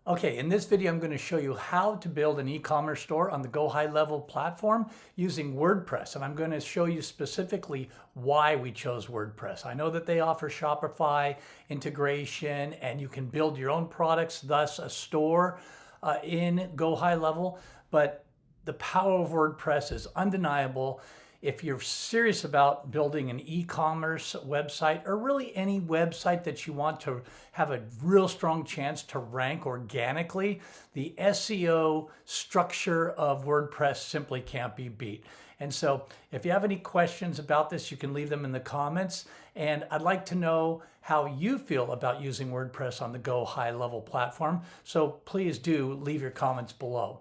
Okay, in this video, I'm going to show you how to build an e-commerce store on the GoHighLevel platform using WordPress. And I'm going to show you specifically why we chose WordPress. I know that they offer Shopify integration and you can build your own products, thus a store in GoHighLevel. But the power of WordPress is undeniable. If you're serious about building an e-commerce website or really any website that you want to have a real strong chance to rank organically, the SEO structure of WordPress simply can't be beat. And so if you have any questions about this, you can leave them in the comments. And I'd like to know how you feel about using WordPress on the GoHighLevel platform. So please do leave your comments below.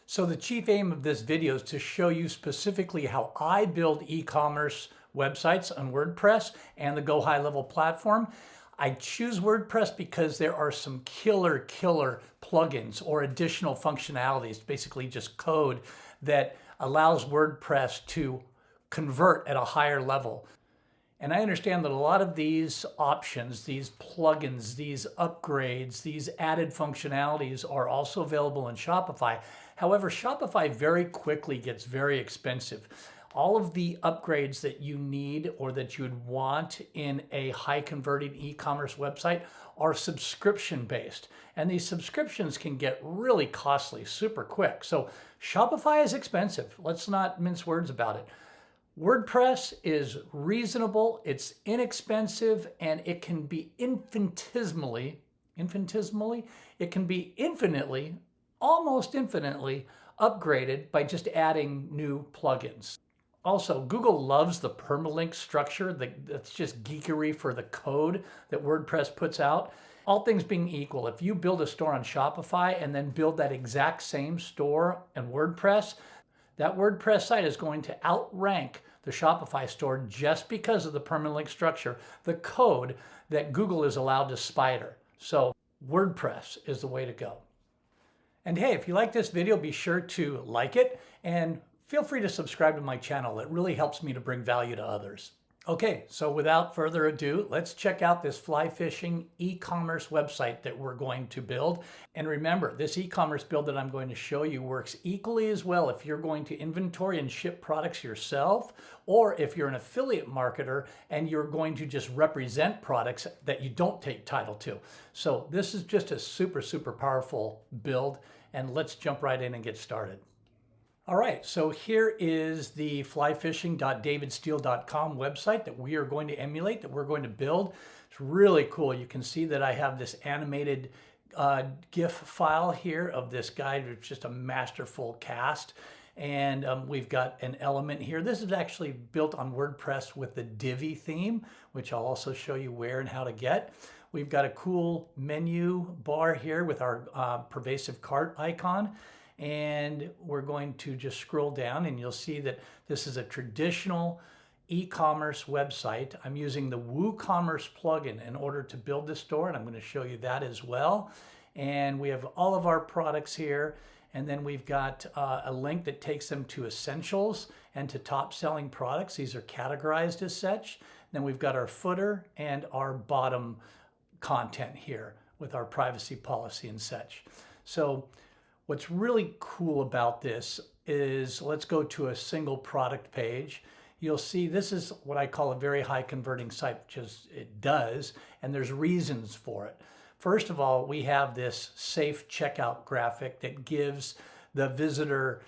So the chief aim of this video is to show you specifically how I build e-commerce websites on WordPress and the GoHighLevel platform. I choose WordPress because there are some killer plugins or additional functionalities, basically just code that allows WordPress to convert at a higher level. And I understand that a lot of these options, these plugins, these upgrades, these added functionalities are also available in Shopify. However, Shopify very quickly gets very expensive. All of the upgrades that you need or that you would want in a high converting e-commerce website are subscription based. And these subscriptions can get really costly super quick. So Shopify is expensive. Let's not mince words about it. WordPress is reasonable, it's inexpensive, and it can be infinitesimally, it can be infinitely, almost infinitely upgraded by just adding new plugins. Also, Google loves the permalink structure. That's just geekery for the code that WordPress puts out. All things being equal, if you build a store on Shopify and then build that exact same store in WordPress, that WordPress site is going to outrank the Shopify store just because of the permalink structure, the code that Google is allowed to spider. So WordPress is the way to go. And hey, if you like this video, be sure to like it and feel free to subscribe to my channel. It really helps me to bring value to others. Okay, so without further ado, let's check out this fly fishing e-commerce website that we're going to build. And remember, this e-commerce build that I'm going to show you works equally as well if you're going to inventory and ship products yourself, or if you're an affiliate marketer and you're going to just represent products that you don't take title to. So this is just a super powerful build, and let's jump right in and get started. All right, so here is the flyfishing.davidsteele.com website that we are going to emulate, that we're going to build. It's really cool. You can see that I have this animated GIF file here of this guy. It's just a masterful cast. And we've got an element here. This is actually built on WordPress with the Divi theme, which I'll also show you where and how to get. We've got a cool menu bar here with our pervasive cart icon. And we're going to just scroll down and you'll see that this is a traditional e-commerce website. I'm using the WooCommerce plugin in order to build this store, and I'm going to show you that as well. And we have all of our products here, and then we've got a link that takes them to essentials and to top selling products. These are categorized as such. Then we've got our footer and our bottom content here with our privacy policy and such. So what's really cool about this is, let's go to a single product page. You'll see this is what I call a very high converting site, which is, it does, and there's reasons for it. First of all, we have this safe checkout graphic that gives the visitor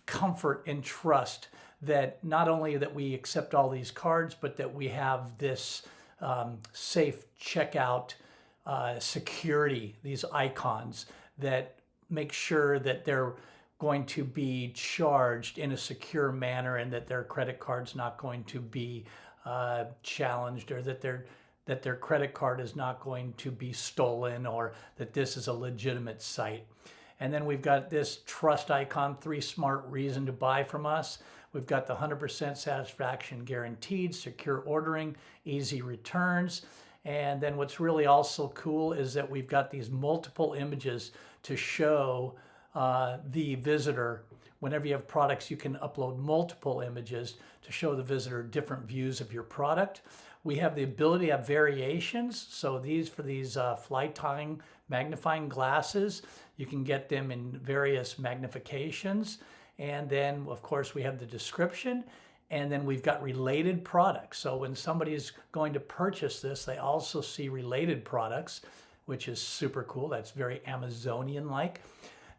comfort and trust that not only that we accept all these cards, but that we have this safe checkout security, these icons that make sure that they're going to be charged in a secure manner and that their credit card's not going to be challenged, or that their credit card is not going to be stolen, or that this is a legitimate site. And then we've got this trust icon, 3 smart reasons to buy from us. We've got the 100% satisfaction guaranteed, secure ordering, easy returns. And then what's really also cool is that we've got these multiple images to show the visitor. Whenever you have products, you can upload multiple images to show the visitor different views of your product. We have the ability to have variations. So these, for these fly tying magnifying glasses. You can get them in various magnifications. And then, of course, we have the description. And then we've got related products. So when somebody's going to purchase this, they also see related products, which is super cool. That's very Amazonian-like.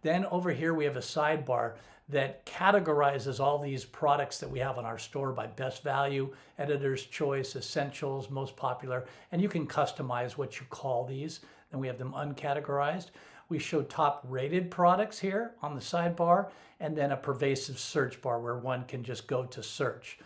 Then over here, we have a sidebar that categorizes all these products that we have on our store by best value, editor's choice, essentials, most popular, and you can customize what you call these. Then we have them uncategorized. We show top rated products here on the sidebar, and then a pervasive search bar where one can just go to search.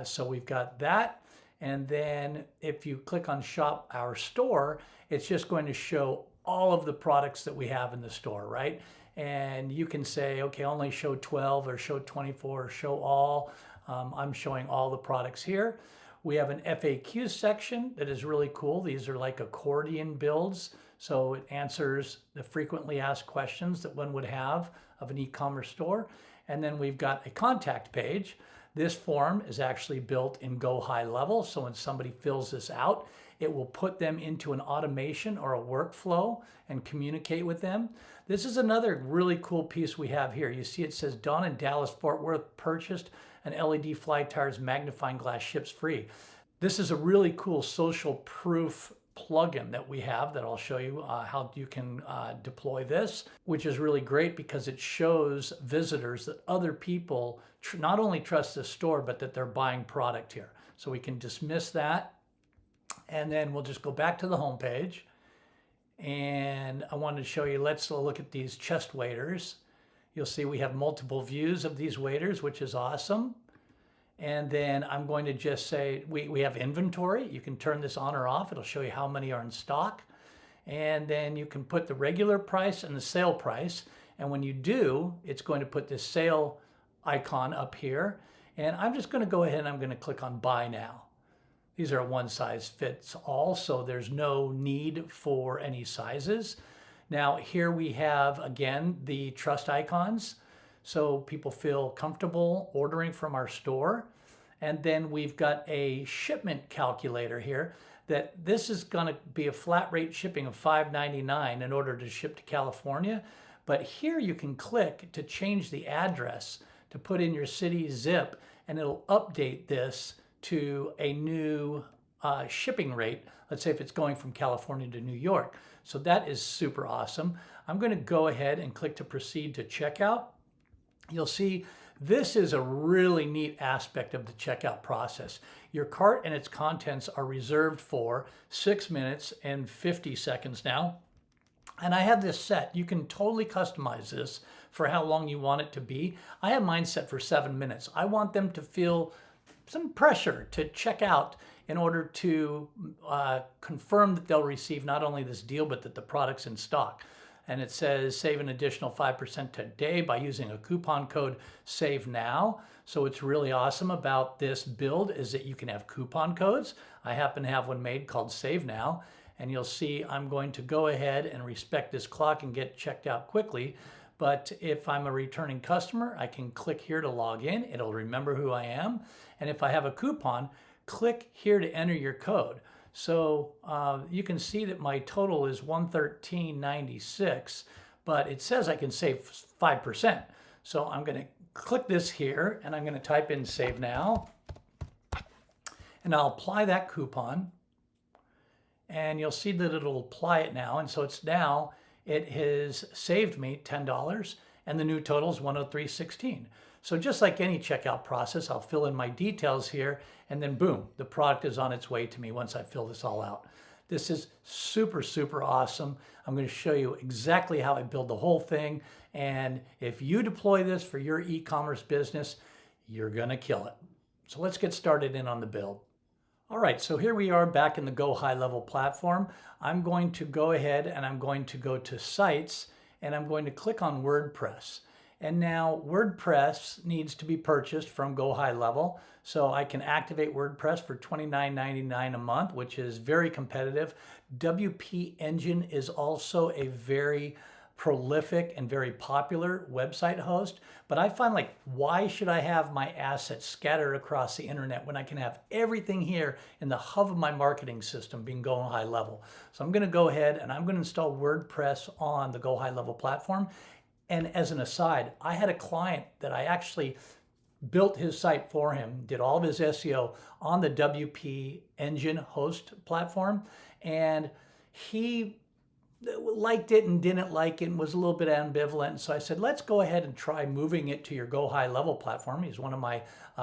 So we've got that. And then if you click on Shop Our Store, it's just going to show all of the products that we have in the store, right? And you can say, okay, only show 12 or show 24 or show all. I'm showing all the products here. We have an FAQ section that is really cool. These are like accordion builds. So it answers the frequently asked questions that one would have of an e-commerce store. And then we've got a contact page. This form is actually built in GoHighLevel. So when somebody fills this out, it will put them into an automation or a workflow and communicate with them. This is another really cool piece we have here. You see it says Dawn in Dallas, Fort Worth purchased an LED fly tires magnifying glass, ships free. This is a really cool social proof plugin that we have that I'll show you how you can deploy this, which is really great because it shows visitors that other people not only trust the store, but that they're buying product here. So we can dismiss that. And then we'll just go back to the home page. And I wanted to show you, let's look at these chest waders. You'll see we have multiple views of these waders, which is awesome. And then I'm going to just say, we have inventory. You can turn this on or off. It'll show you how many are in stock. And then you can put the regular price and the sale price. And when you do, it's going to put this sale icon up here. And I'm just going to go ahead and I'm going to click on Buy Now. These are one size fits all, so there's no need for any sizes. Now here we have, again, the trust icons. So people feel comfortable ordering from our store. And then we've got a shipment calculator here that this is going to be a flat rate shipping of $5.99 in order to ship to California. But here you can click to change the address, to put in your city zip, and it'll update this to a new shipping rate. Let's say if it's going from California to New York. So that is super awesome. I'm going to go ahead and click to proceed to checkout. You'll see this is a really neat aspect of the checkout process. Your cart and its contents are reserved for 6 minutes and 50 seconds now. And I have this set. You can totally customize this for how long you want it to be. I have mine set for 7 minutes. I want them to feel some pressure to check out in order to confirm that they'll receive not only this deal, but that the product's in stock. And it says save an additional 5% today by using a coupon code Save Now. So what's really awesome about this build is that you can have coupon codes. I happen to have one made called Save Now. And you'll see I'm going to go ahead and respect this clock and get checked out quickly. But if I'm a returning customer, I can click here to log in. It'll remember who I am. And if I have a coupon, click here to enter your code. So you can see that my total is $113.96, but it says I can save 5%. So I'm going to click this here and I'm going to type in Save Now. And I'll apply that coupon. And you'll see that it'll apply it now. And so it's now, it has saved me $10 and the new total is $103.16. So just like any checkout process, I'll fill in my details here and then boom, the product is on its way to me once I fill this all out. This is super, super awesome. I'm going to show you exactly how I build the whole thing. And if you deploy this for your e-commerce business, you're going to kill it. So let's get started in on the build. All right, so here we are back in the GoHighLevel platform. I'm going to go ahead and I'm going to go to Sites and I'm going to click on WordPress. And now WordPress needs to be purchased from GoHighLevel. So I can activate WordPress for $29.99 a month, which is very competitive. WP Engine is also a very prolific and very popular website host, but I find like, why should I have my assets scattered across the internet when I can have everything here in the hub of my marketing system being GoHighLevel? So I'm going to go ahead and I'm going to install WordPress on the GoHighLevel platform. And as an aside, I had a client that I actually built his site for him, did all of his SEO on the WP Engine host platform, and he liked it and didn't like it and was a little bit ambivalent. So I said, let's go ahead and try moving it to your GoHighLevel platform. He's one of my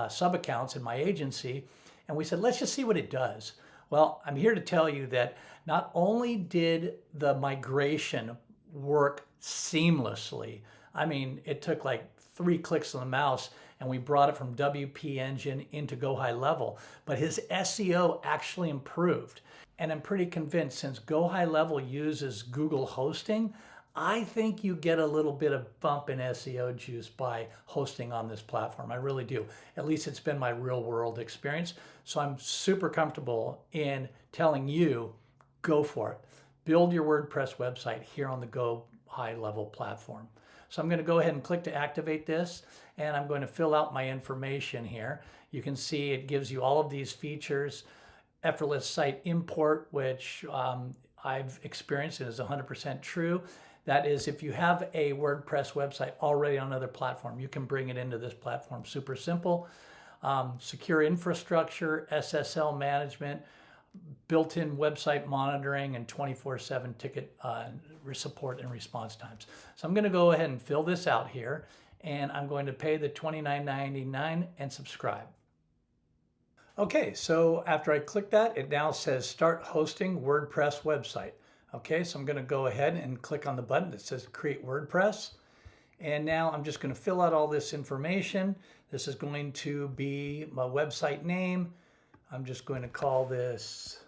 sub accounts in my agency. And we said, let's just see what it does. Well, I'm here to tell you that not only did the migration work seamlessly, I mean, it took like 3 clicks of the mouse and we brought it from WP Engine into GoHighLevel, but his SEO actually improved. And I'm pretty convinced, since GoHighLevel uses Google hosting, I think you get a little bit of bump in SEO juice by hosting on this platform. I really do. At least it's been my real world experience. So I'm super comfortable in telling you, go for it. Build your WordPress website here on the GoHighLevel platform. So I'm going to go ahead and click to activate this, and I'm going to fill out my information here. You can see it gives you all of these features. Effortless site import, which I've experienced and is 100% true. That is, if you have a WordPress website already on another platform, you can bring it into this platform. Super simple. Secure infrastructure, SSL management, built-in website monitoring, and 24/7 ticket support and response times. So I'm going to go ahead and fill this out here, and I'm going to pay the $29.99 and subscribe. Okay, so after I click that, it now says start hosting WordPress website. Okay, so I'm going to go ahead and click on the button that says create WordPress. And now I'm just going to fill out all this information. This is going to be my website name. I'm just going to call this,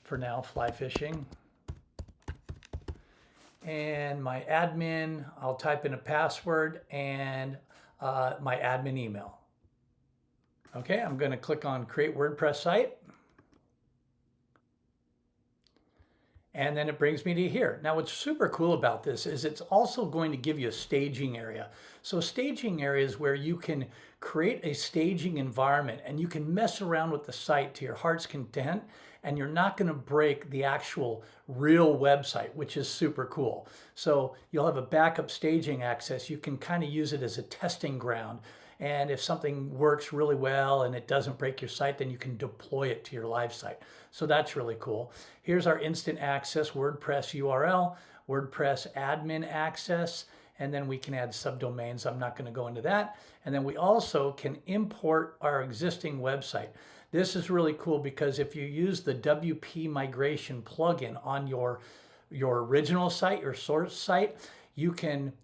for now, Fly Fishing. And my admin, I'll type in a password and my admin email. Okay, I'm going to click on Create WordPress Site. And then it brings me to here. Now, what's super cool about this is it's also going to give you a staging area. So staging area is where you can create a staging environment and you can mess around with the site to your heart's content, and you're not going to break the actual real website, which is super cool. So you'll have a backup staging access. You can kind of use it as a testing ground. And if something works really well and it doesn't break your site, then you can deploy it to your live site. So that's really cool. Here's our instant access WordPress URL, WordPress admin access, and then we can add subdomains. I'm not going to go into that. And then we also can import our existing website. This is really cool because if you use the WP migration plugin on your original site, your source site, you can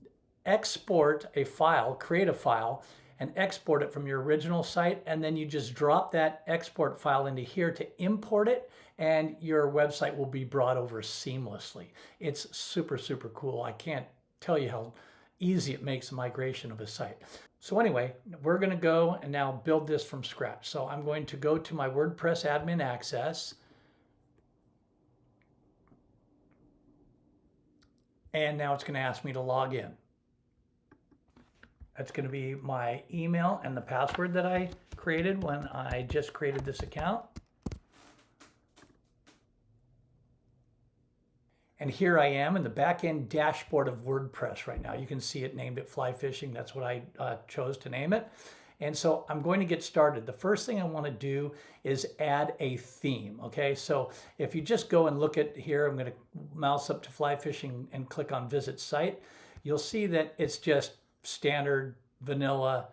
export a file, create a file, and export it from your original site, and then you just drop that export file into here to import it, and your website will be brought over seamlessly. It's super, super cool. I can't tell you how easy it makes the migration of a site. So anyway, we're going to go and now build this from scratch. So I'm going to go to my WordPress admin access, and now it's going to ask me to log in. That's going to be my email and the password that I created when I just created this account. And here I am in the back-end dashboard of WordPress right now. You can see it named it Fly Fishing. That's what I chose to name it. And so I'm going to get started. The first thing I want to do is add a theme. Okay, so if you just go and look at here, I'm going to mouse up to Fly Fishing and click on Visit Site. You'll see that it's just standard, vanilla,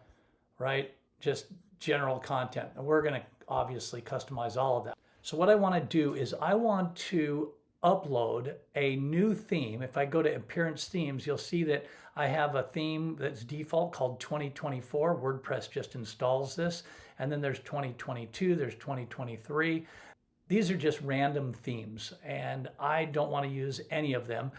right? Just general content. And we're going to obviously customize all of that. So what I want to do is I want to upload a new theme. If I go to Appearance Themes, you'll see that I have a theme that's default called 2024. WordPress just installs this. And then there's 2022, there's 2023. These are just random themes, and I don't want to use any of them.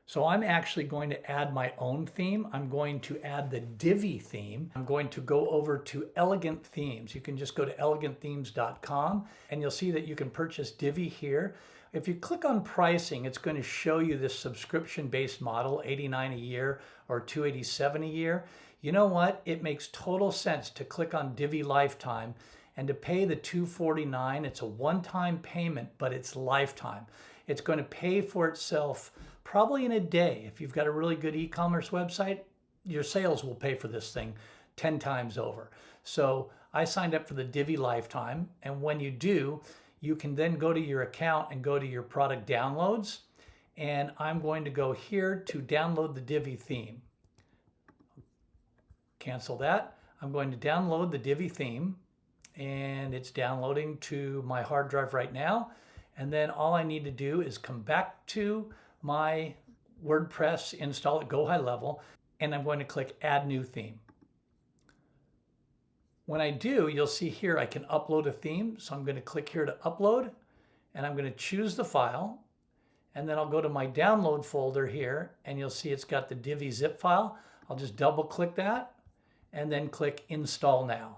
So I'm actually going to add my own theme. I'm going to add the Divi theme. I'm going to go over to Elegant Themes. You can just go to elegantthemes.com and you'll see that you can purchase Divi here. If you click on pricing, it's going to show you this subscription-based model, $89 a year or $287 a year. You know what? It makes total sense to click on Divi Lifetime and to pay the $249. It's a one-time payment, but it's lifetime. It's going to pay for itself probably in a day. If you've got a really good e-commerce website, your sales will pay for this thing 10 times over. So I signed up for the Divi Lifetime, and when you do, you can then go to your account and go to your product downloads, and I'm going to go here to download the Divi theme. Cancel that. I'm going to download the Divi theme, and it's downloading to my hard drive right now. And then all I need to do is come back to my WordPress, install at GoHighLevel, and I'm going to click Add New Theme. When I do, you'll see here I can upload a theme. So I'm going to click here to upload, and I'm going to choose the file, and then I'll go to my download folder here, and you'll see it's got the Divi zip file. I'll just double click that and then click Install Now.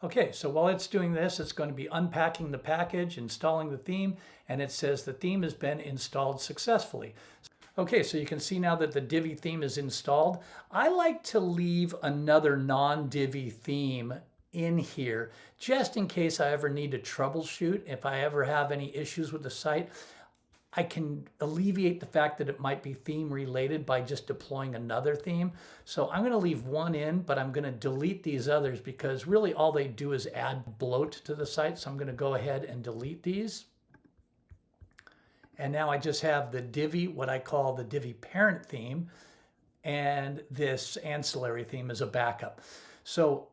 Okay, so while it's doing this, it's going to be unpacking the package, installing the theme, and it says the theme has been installed successfully. Okay, so you can see now that the Divi theme is installed. I like to leave another non-Divi theme in here just in case I ever need to troubleshoot. If I ever have any issues with the site, I can alleviate the fact that it might be theme related by just deploying another theme. So I'm going to leave one in, but I'm going to delete these others because really all they do is add bloat to the site. So I'm going to go ahead and delete these. And now I just have the Divi, what I call the Divi parent theme, and this ancillary theme as a backup. So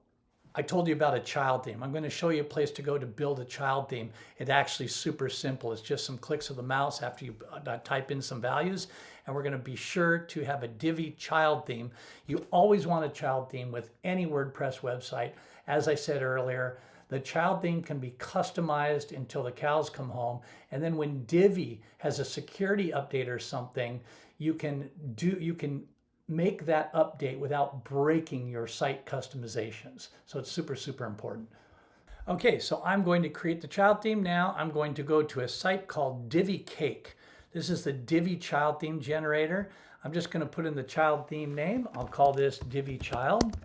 I told you about a child theme. I'm going to show you a place to go to build a child theme. It's actually super simple. It's just some clicks of the mouse after you type in some values, and we're going to be sure to have a Divi child theme. You always want a child theme with any WordPress website. As I said earlier, the child theme can be customized until the cows come home. And then when Divi has a security update or something, you can make that update without breaking your site customizations. So it's super, super important. Okay, so I'm going to create the child theme now. I'm going to go to a site called Divi Cake. This is the Divi child theme generator. I'm just going to put in the child theme name. I'll call this Divi Child.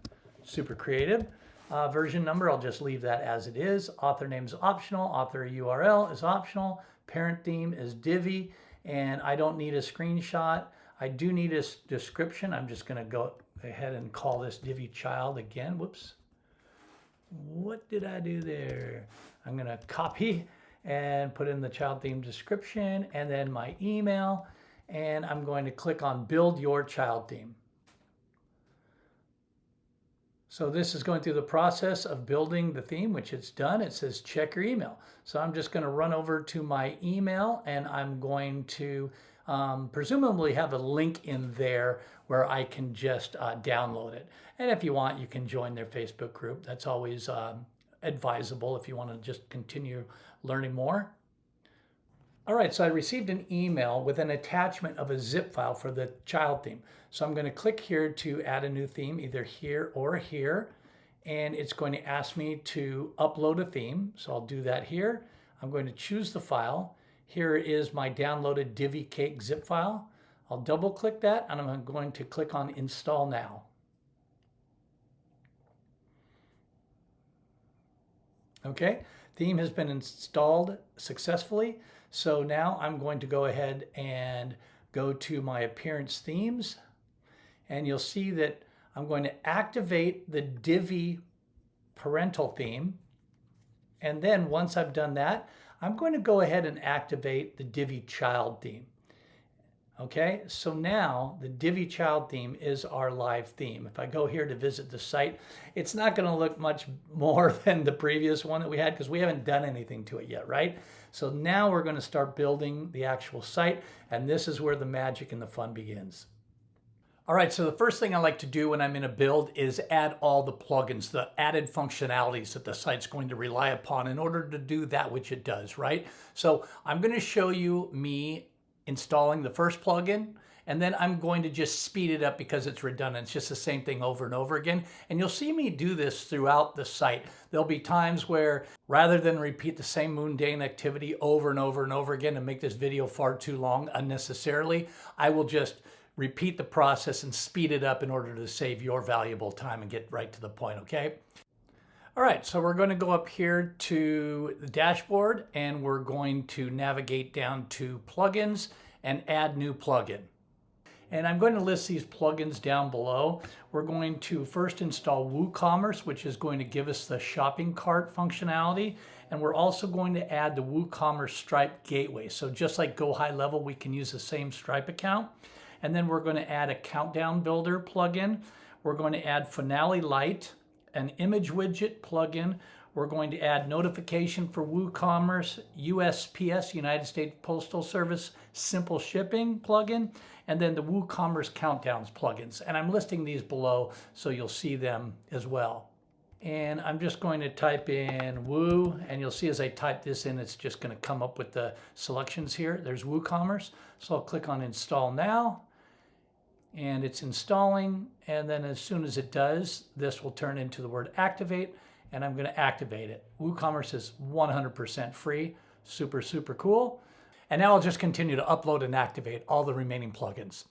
Super creative. Version number, I'll just leave that as it is. Author name is optional. Author URL is optional. Parent theme is Divi, and I don't need a screenshot. I do need a description. I'm just going to go ahead and call this Divi Child again. Whoops. What did I do there? I'm going to copy and put in the child theme description and then my email, and I'm going to click on Build Your Child Theme. So this is going through the process of building the theme, which it's done. It says check your email. So I'm just going to run over to my email, and I'm going to presumably have a link in there where I can just download it. And if you want, you can join their Facebook group. That's always advisable if you want to just continue learning more. All right, so I received an email with an attachment of a zip file for the child theme. So I'm going to click here to add a new theme, either here or here. And it's going to ask me to upload a theme. So I'll do that here. I'm going to choose the file. Here is my downloaded Divi Cake zip file. I'll double click that, and I'm going to click on Install Now. Okay, theme has been installed successfully. So now I'm going to go ahead and go to my Appearance Themes, and you'll see that I'm going to activate the Divi parental theme. And then once I've done that, I'm going to go ahead and activate the Divi child theme. Okay, so now the Divi child theme is our live theme. If I go here to visit the site, it's not going to look much more than the previous one that we had because we haven't done anything to it yet, right? So now we're going to start building the actual site, and this is where the magic and the fun begins. All right, so the first thing I like to do when I'm in a build is add all the plugins, the added functionalities that the site's going to rely upon in order to do that which it does, right? So I'm going to show you me installing the first plugin, and then I'm going to just speed it up because it's redundant. It's just the same thing over and over again. And you'll see me do this throughout the site. There'll be times where rather than repeat the same mundane activity over and over and over again and make this video far too long unnecessarily, I will just repeat the process and speed it up in order to save your valuable time and get right to the point, okay? All right, so we're going to go up here to the dashboard and we're going to navigate down to plugins and add new plugin. And I'm going to list these plugins down below. We're going to first install WooCommerce, which is going to give us the shopping cart functionality. And we're also going to add the WooCommerce Stripe gateway. So just like GoHighLevel, we can use the same Stripe account. And then we're going to add a countdown builder plugin. We're going to add Finale Lite, an image widget plugin. We're going to add notification for WooCommerce, USPS, United States Postal Service, simple shipping plugin, and then the WooCommerce countdowns plugins. And I'm listing these below so you'll see them as well. And I'm just going to type in Woo, and you'll see as I type this in, it's just going to come up with the selections here. There's WooCommerce. So I'll click on Install Now, and it's installing. And then as soon as it does, this will turn into the word Activate, and I'm going to activate it. WooCommerce is 100% free. Super, super cool. And now I'll just continue to upload and activate all the remaining plugins.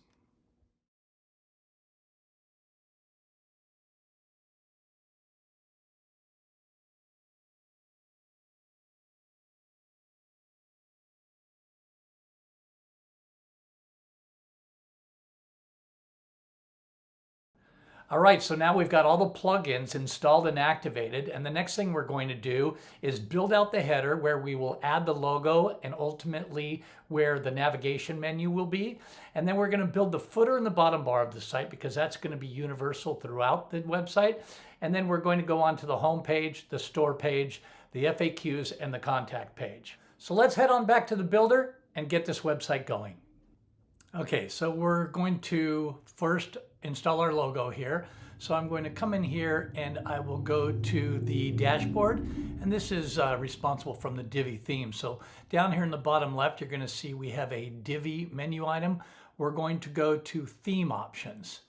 All right, so now we've got all the plugins installed and activated, and the next thing we're going to do is build out the header where we will add the logo and ultimately where the navigation menu will be. And then we're going to build the footer and the bottom bar of the site because that's going to be universal throughout the website. And then we're going to go on to the home page, the store page, the FAQs, and the contact page. So let's head on back to the builder and get this website going. Okay, so we're going to first install our logo here. So I'm going to come in here and I will go to the dashboard, and this is responsible from the Divi theme. So down here in the bottom left, you're going to see we have a Divi menu item. We're going to go to theme options.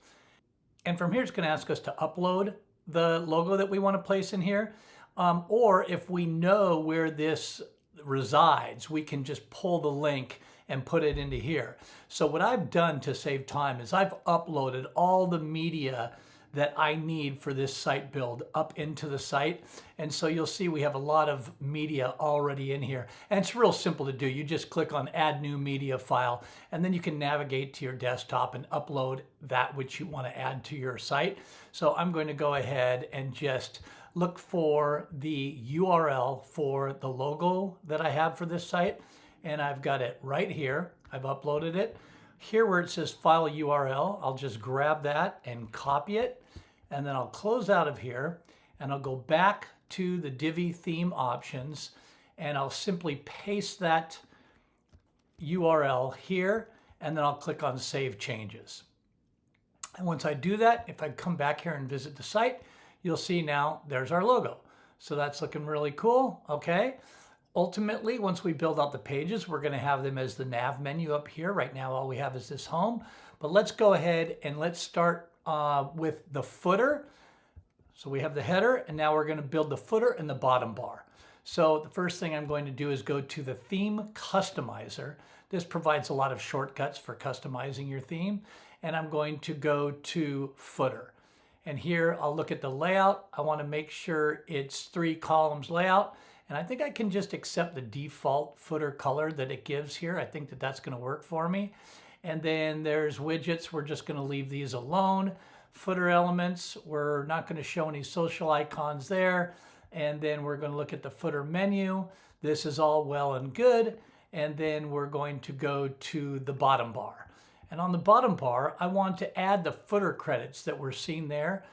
And from here, it's going to ask us to upload the logo that we want to place in here. Or if we know where this resides, we can just pull the link and put it into here. So what I've done to save time is I've uploaded all the media that I need for this site build up into the site. And so you'll see we have a lot of media already in here. And it's real simple to do. You just click on Add New Media File, and then you can navigate to your desktop and upload that which you want to add to your site. So I'm going to go ahead and just look for the URL for the logo that I have for this site. And I've got it right here. I've uploaded it. Here where it says file URL, I'll just grab that and copy it. And then I'll close out of here and I'll go back to the Divi theme options and I'll simply paste that URL here, and then I'll click on Save Changes. And once I do that, if I come back here and visit the site, you'll see now there's our logo. So that's looking really cool, okay? Ultimately, once we build out the pages, we're going to have them as the nav menu up here. Right now, all we have is this home. But let's go ahead and let's start with the footer. So we have the header, and now we're going to build the footer and the bottom bar. So the first thing I'm going to do is go to the theme customizer. This provides a lot of shortcuts for customizing your theme. And I'm going to go to footer. And here I'll look at the layout. I want to make sure it's 3 columns layout. And I think I can just accept the default footer color that it gives here. I think that that's going to work for me. And then there's widgets. We're just going to leave these alone. Footer elements, we're not going to show any social icons there. And then we're going to look at the footer menu. This is all well and good. And then we're going to go to the bottom bar. And on the bottom bar, I want to add the footer credits that we're seeing there.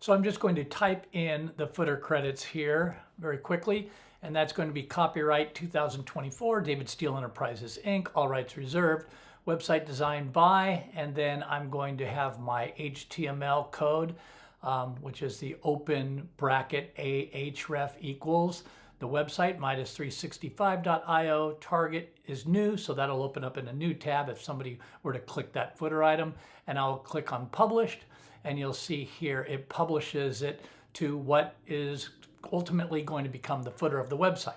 So I'm just going to type in the footer credits here very quickly, and that's going to be copyright 2024, David Steele Enterprises, Inc., all rights reserved, website designed by, and then I'm going to have my HTML code, which is the open bracket ahref equals the website, Midas365.io. Target is new, so that'll open up in a new tab if somebody were to click that footer item. And I'll click on Published, and you'll see here it publishes it to what is ultimately going to become the footer of the website.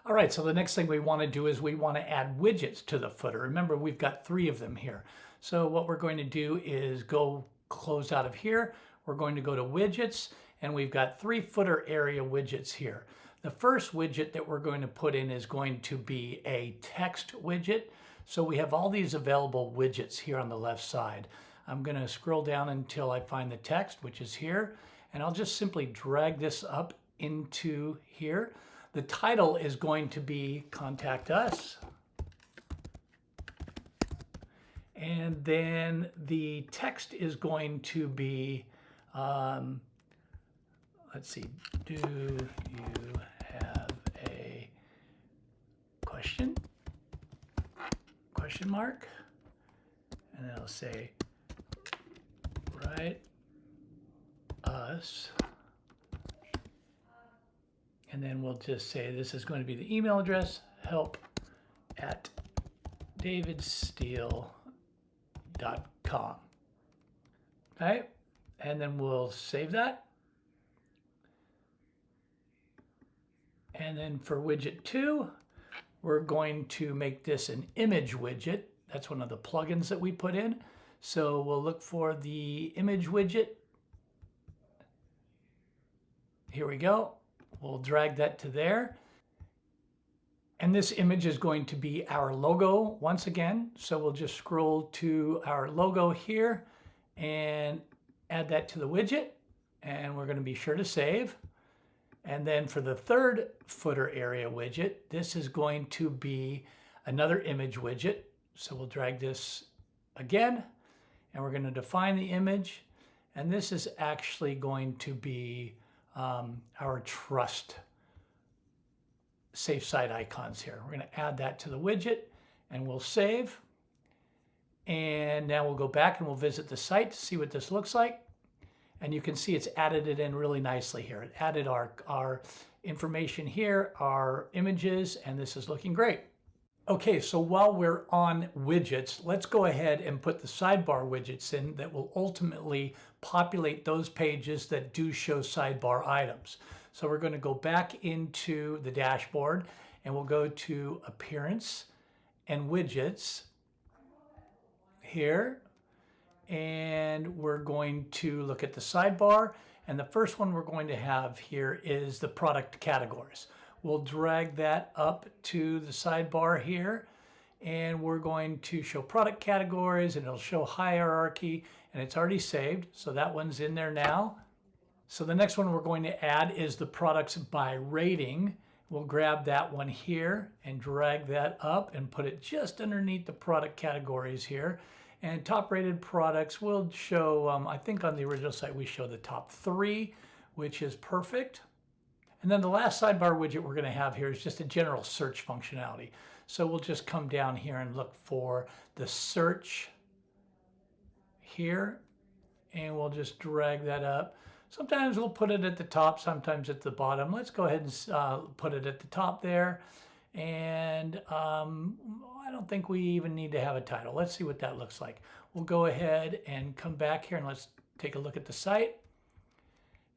All right, so the next thing we want to do is we want to add widgets to the footer. Remember, we've got 3 of them here. So what we're going to do is go close out of here. We're going to go to widgets, and we've got 3 footer area widgets here. The first widget that we're going to put in is going to be a text widget. So we have all these available widgets here on the left side. I'm going to scroll down until I find the text, which is here, and I'll just simply drag this up into here. The title is going to be Contact Us. And then the text is going to be, let's see, do you have a question? Question mark. And then I'll say, write us. And then we'll just say this is going to be the email address, help@davidsteele.com. Okay, and then we'll save that. And then for widget 2, we're going to make this an image widget. That's one of the plugins that we put in. So we'll look for the image widget. Here we go. We'll drag that to there. And this image is going to be our logo once again. So we'll just scroll to our logo here and add that to the widget. And we're going to be sure to save. And then for the third footer area widget, this is going to be another image widget. So we'll drag this again, and we're going to define the image. And this is actually going to be our trust safe site icons here. We're going to add that to the widget, and we'll save. And now we'll go back and we'll visit the site to see what this looks like. And you can see it's added it in really nicely here. It added our information here, our images, and this is looking great. Okay, so while we're on widgets, let's go ahead and put the sidebar widgets in that will ultimately populate those pages that do show sidebar items. So we're going to go back into the dashboard, and we'll go to Appearance and Widgets here. And we're going to look at the sidebar. And the first one we're going to have here is the product categories. We'll drag that up to the sidebar here, and we're going to show product categories, and it'll show hierarchy, and it's already saved. So that one's in there now. So the next one we're going to add is the products by rating. We'll grab that one here and drag that up and put it just underneath the product categories here. And top rated products will show, I think on the original site we show the top 3, which is perfect. And then the last sidebar widget we're going to have here is just a general search functionality. So we'll just come down here and look for the search here, and we'll just drag that up. Sometimes we'll put it at the top, sometimes at the bottom. Let's go ahead and put it at the top there. And I don't think we even need to have a title. Let's see what that looks like. We'll go ahead and come back here and let's take a look at the site.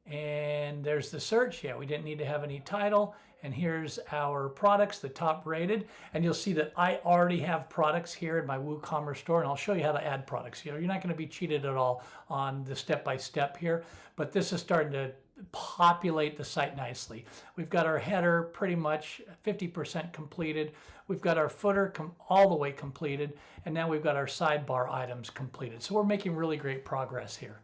And there's the search. Yeah, we didn't need to have any title. And here's our products, the top rated. And you'll see that I already have products here in my WooCommerce store, and I'll show you how to add products. You know, you're not going to be cheated at all on the step-by-step here, but this is starting to populate the site nicely. We've got our header pretty much 50% completed. We've got our footer all the way completed, and now we've got our sidebar items completed. So we're making really great progress here.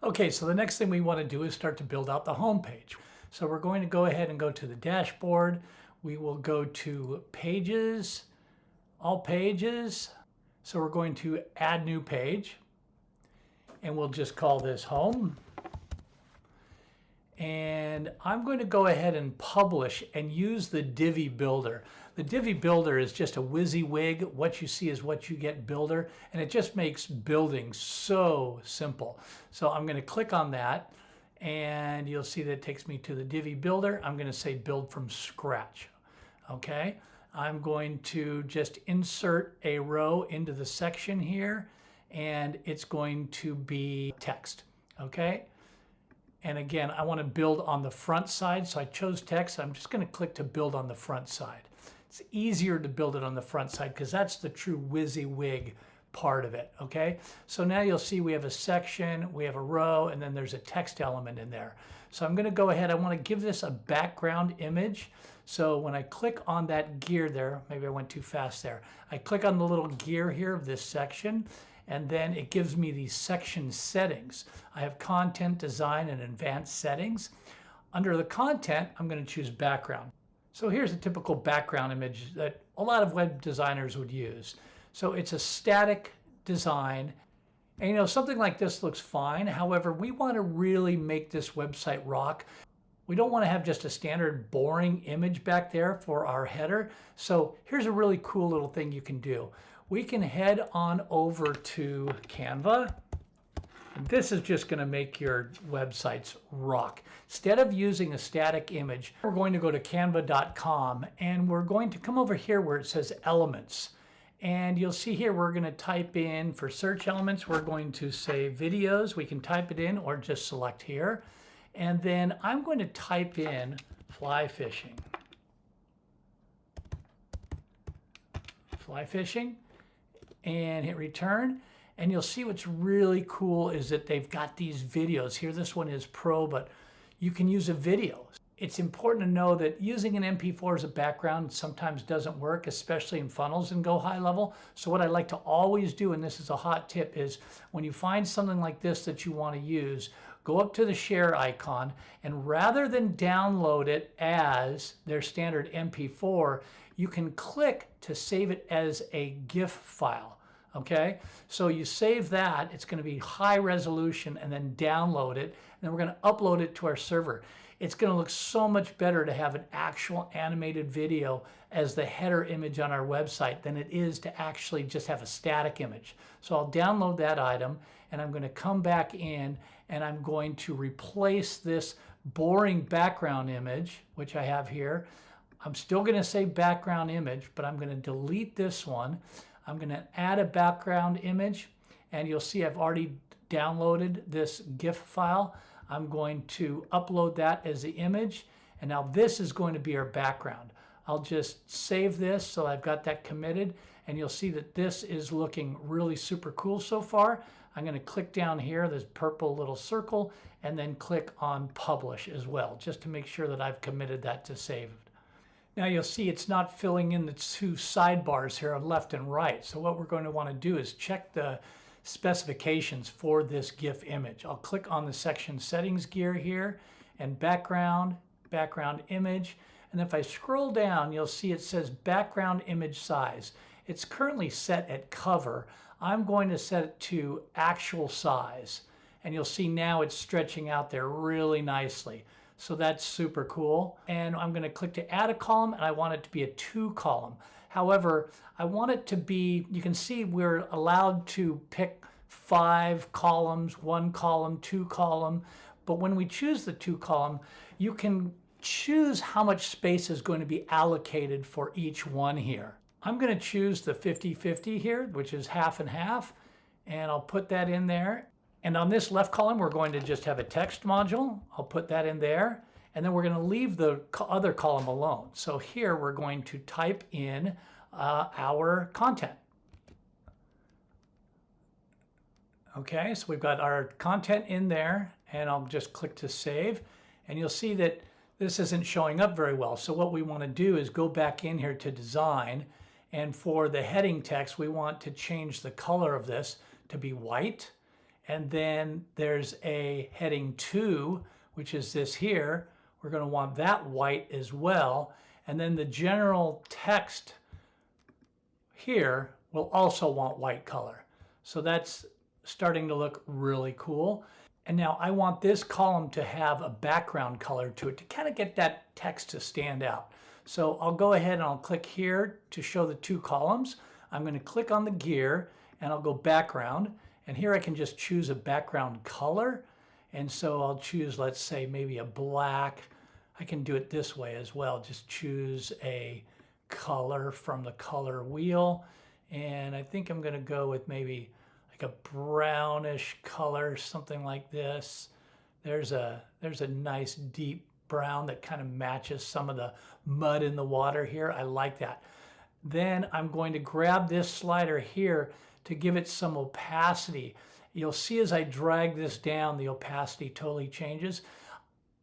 Okay, so the next thing we want to do is start to build out the home page. So we're going to go ahead and go to the dashboard. We will go to Pages, All Pages. So we're going to add new page, and we'll just call this Home. And I'm going to go ahead and publish and use the Divi builder. The Divi builder is just a WYSIWYG, what you see is what you get builder, and it just makes building so simple. So I'm going to click on that, and you'll see that it takes me to the Divi builder. I'm going to say build from scratch. Okay, I'm going to just insert a row into the section here, and it's going to be text. Okay, and again, I want to build on the front side, so I chose text. I'm just going to click to build on the front side. It's easier to build it on the front side because that's the true WYSIWYG part of it. Okay, so now you'll see we have a section, we have a row, and then there's a text element in there. So I'm going to go ahead, I want to give this a background image. So when I click on that gear there, maybe I went too fast there, I click on the little gear here of this section, and then it gives me these section settings. I have content, design, and advanced settings. Under the content, I'm going to choose background. So here's a typical background image that a lot of web designers would use. So it's a static design. And you know, something like this looks fine. However, we want to really make this website rock. We don't want to have just a standard boring image back there for our header. So here's a really cool little thing you can do. We can head on over to Canva. And this is just going to make your websites rock. Instead of using a static image, we're going to go to canva.com and we're going to come over here where it says elements. And you'll see here we're going to type in, for search elements, we're going to say videos. We can type it in or just select here. And then I'm going to type in fly fishing. Fly fishing, and hit return. And you'll see what's really cool is that they've got these videos here. This one is pro, but you can use a video. It's important to know that using an MP4 as a background sometimes doesn't work, especially in funnels and GoHighLevel. So what I like to always do, and this is a hot tip, is when you find something like this that you want to use, go up to the share icon, and rather than download it as their standard MP4, you can click to save it as a GIF file. Okay, so you save that, it's going to be high resolution, and then download it, and then we're going to upload it to our server. It's going to look so much better to have an actual animated video as the header image on our website than it is to actually just have a static image. So I'll download that item, and I'm going to come back in, and I'm going to replace this boring background image, which I have here. I'm still going to say background image, but I'm going to delete this one. I'm going to add a background image, and you'll see I've already downloaded this GIF file. I'm going to upload that as the image, and now this is going to be our background. I'll just save this so I've got that committed, and you'll see that this is looking really super cool so far. I'm going to click down here, this purple little circle, and then click on publish as well, just to make sure that I've committed that to saved. Now you'll see it's not filling in the two sidebars here on left and right. So what we're going to want to do is check the specifications for this GIF image. I'll click on the section settings gear here, and background image. And if I scroll down, you'll see it says background image size. It's currently set at cover. I'm going to set it to actual size. And you'll see now it's stretching out there really nicely. So that's super cool. And I'm going to click to add a column, and I want it to be a 2-column. However, I want it to be, you can see we're allowed to pick 5 columns, 1 column, 2 column. But when we choose the 2-column, you can choose how much space is going to be allocated for each one here. I'm going to choose the 50-50 here, which is half and half, and I'll put that in there. And on this left column, we're going to just have a text module. I'll put that in there. And then we're going to leave the other column alone. So here we're going to type in our content. Okay, so we've got our content in there, and I'll just click to save. And you'll see that this isn't showing up very well. So what we want to do is go back in here to design. And for the heading text, we want to change the color of this to be white. And then there's a heading 2, which is this here. We're going to want that white as well. And then the general text here will also want white color. So that's starting to look really cool. And now I want this column to have a background color to it to kind of get that text to stand out. So I'll go ahead and I'll click here to show the 2 columns. I'm going to click on the gear, and I'll go background. And here I can just choose a background color. And so I'll choose, let's say, maybe a black. I can do it this way as well. Just choose a color from the color wheel. And I think I'm going to go with maybe like a brownish color, something like this. There's a nice deep brown that kind of matches some of the mud in the water here. I like that. Then I'm going to grab this slider here to give it some opacity. You'll see as I drag this down, the opacity totally changes.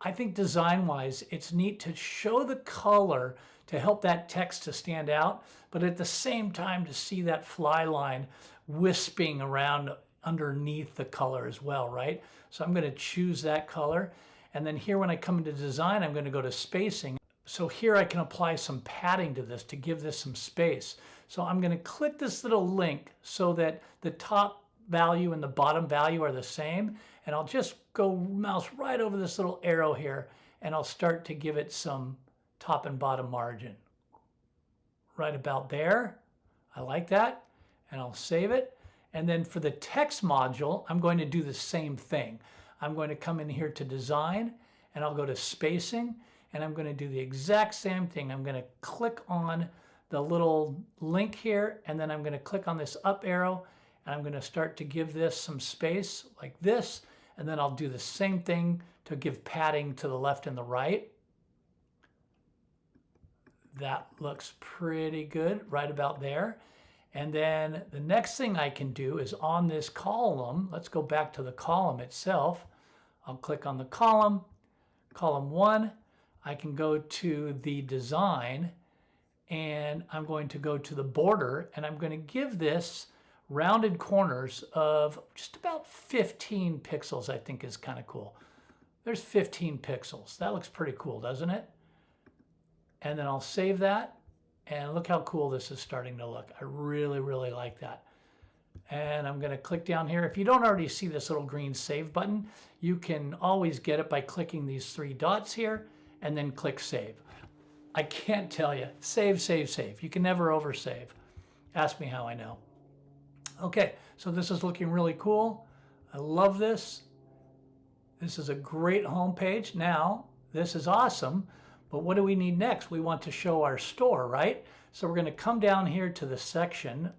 I think design-wise, it's neat to show the color to help that text to stand out, but at the same time to see that fly line wisping around underneath the color as well, right? So I'm going to choose that color. And then here when I come into design, I'm going to go to spacing. So here I can apply some padding to this to give this some space. So I'm going to click this little link so that the top value and the bottom value are the same. And I'll just go mouse right over this little arrow here and I'll start to give it some top and bottom margin. Right about there. I like that. And I'll save it. And then for the text module, I'm going to do the same thing. I'm going to come in here to design and I'll go to spacing and I'm going to do the exact same thing. I'm going to click on the little link here and then I'm going to click on this up arrow and I'm going to start to give this some space like this, and then I'll do the same thing to give padding to the left and the right. That looks pretty good right about there. And then the next thing I can do is on this column, let's go back to the column itself. I'll click on the column, column 1. I can go to the design and I'm going to go to the border and I'm going to give this rounded corners of just about 15 pixels. I think is kind of cool. There's 15 pixels. That looks pretty cool, doesn't it? And then I'll save that. And look how cool this is starting to look. I really, really like that. And I'm going to click down here. If you don't already see this little green save button, you can always get it by clicking these 3 dots here and then click save. I can't tell you. Save, save, save. You can never oversave. Ask me how I know. Okay, so this is looking really cool. I love this. This is a great home page. Now, this is awesome. But what do we need next? We want to show our store, right? So we're going to come down here to the section,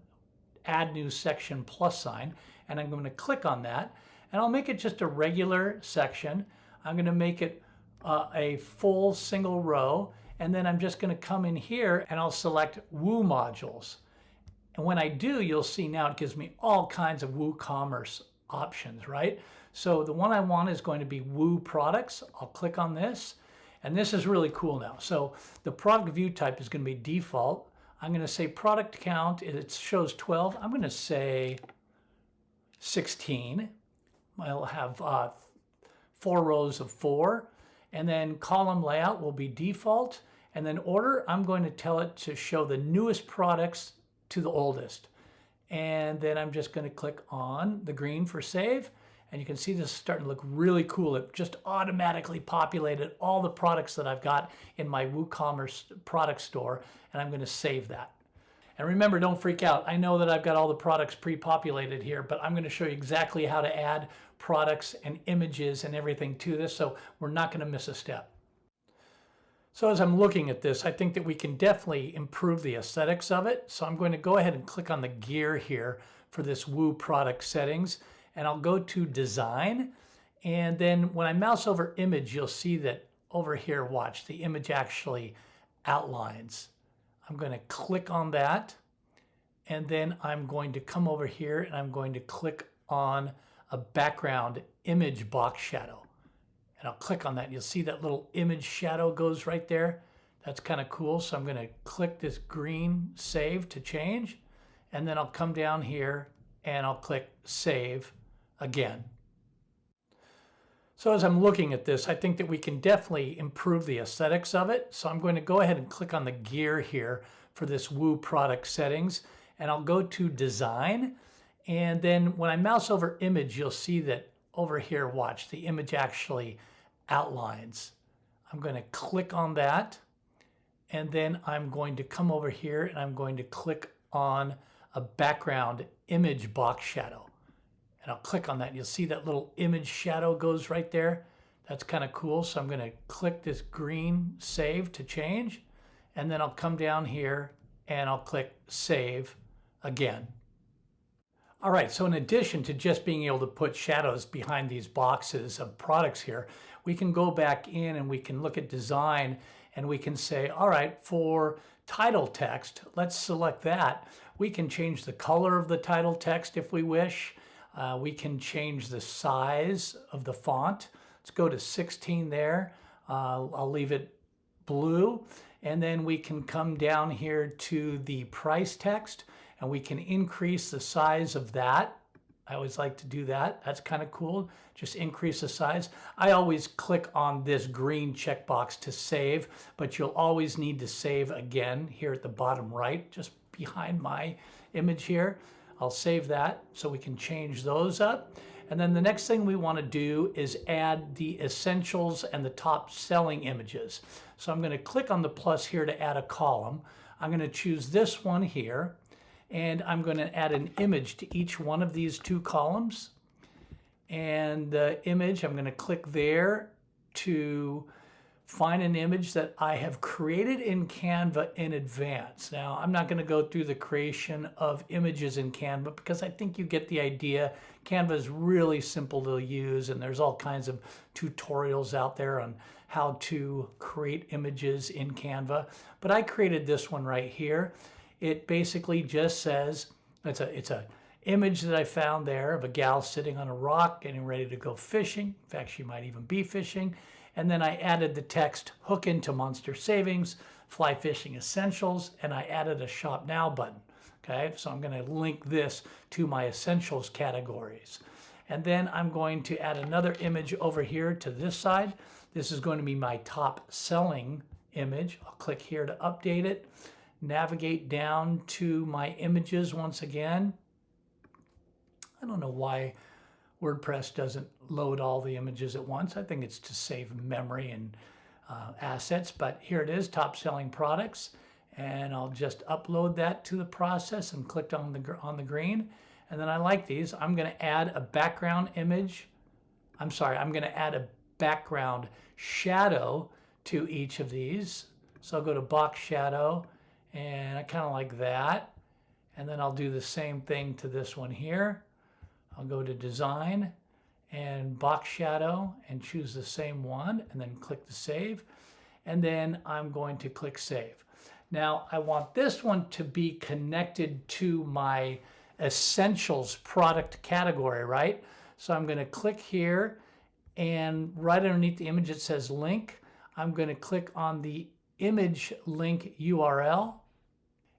add new section plus sign, and I'm going to click on that. And I'll make it just a regular section. I'm going to make it a full single row. And then I'm just going to come in here and I'll select Woo modules. And when I do, you'll see now it gives me all kinds of WooCommerce options, right? So the one I want is going to be Woo products. I'll click on this. And this is really cool now. So the product view type is going to be default. I'm going to say product count, it shows 12. I'm going to say 16. I'll have 4 rows of 4. And then column layout will be default. And then order, I'm going to tell it to show the newest products to the oldest. And then I'm just going to click on the green for save. And you can see this is starting to look really cool. It just automatically populated all the products that I've got in my WooCommerce product store, and I'm going to save that. And remember, don't freak out. I know that I've got all the products pre-populated here, but I'm going to show you exactly how to add products and images and everything to this, so we're not going to miss a step. So as I'm looking at this, I think that we can definitely improve the aesthetics of it. So I'm going to go ahead and click on the gear here for this Woo product settings. And I'll go to design. And then when I mouse over image, you'll see that over here, watch, the image actually outlines. I'm going to click on that. And then I'm going to come over here and I'm going to click on a background image box shadow. And I'll click on that and you'll see that little image shadow goes right there. That's kind of cool. So I'm going to click this green save to change. And then I'll come down here and I'll click save again. So as I'm looking at this, I think that we can definitely improve the aesthetics of it. So I'm going to go ahead and click on the gear here for this Woo product settings. And I'll go to design. And then when I mouse over image, you'll see that over here, watch, the image actually outlines. I'm going to click on that. And then I'm going to come over here and I'm going to click on a background image box shadow. and I'll click on that. You'll see that little image shadow goes right there. That's kind of cool. So I'm going to click this green save to change, and then I'll come down here and I'll click save again. All right, so in addition to just being able to put shadows behind these boxes of products here, we can go back in and we can look at design and we can say, all right, for title text, let's select that. We can change the color of the title text if we wish. We can change the size of the font. Let's go to 16 there. I'll leave it blue. And then we can come down here to the price text and we can increase the size of that. I always like to do that. That's kind of cool. Just increase the size. I always click on this green checkbox to save, but you'll always need to save again here at the bottom right, just behind my image here. I'll save that so we can change those up. And then the next thing we want to do is add the essentials and the top selling images. So I'm going to click on the plus here to add a column. I'm going to choose this one here, and I'm going to add an image to each one of these two columns. And the image, I'm going to click there to find an image that I have created in Canva in advance. Now, I'm not going to go through the creation of images in Canva because I think you get the idea. Canva is really simple to use, and there's all kinds of tutorials out there on how to create images in Canva. But I created this one right here. It basically just says, it's a image that I found there of a gal sitting on a rock getting ready to go fishing. In fact, she might even be fishing. And then I added the text, hook into Monster Savings, fly fishing essentials, and I added a shop now button. Okay, so I'm going to link this to my essentials categories. And then I'm going to add another image over here to this side. This is going to be my top selling image. I'll click here to update it, navigate down to my images once again. I don't know why WordPress doesn't load all the images at once. I think it's to save memory and assets, but here it is, top selling products. And I'll just upload that to the process and click on the green. And then I like these. I'm going to add a background image. I'm going to add a background shadow to each of these. So I'll go to box shadow, and I kind of like that. And then I'll do the same thing to this one here. I'll go to design and box shadow and choose the same one and then click the save. And then I'm going to click save. Now I want this one to be connected to my essentials product category, right? So I'm going to click here, and right underneath the image it says link. I'm going to click on the image link URL.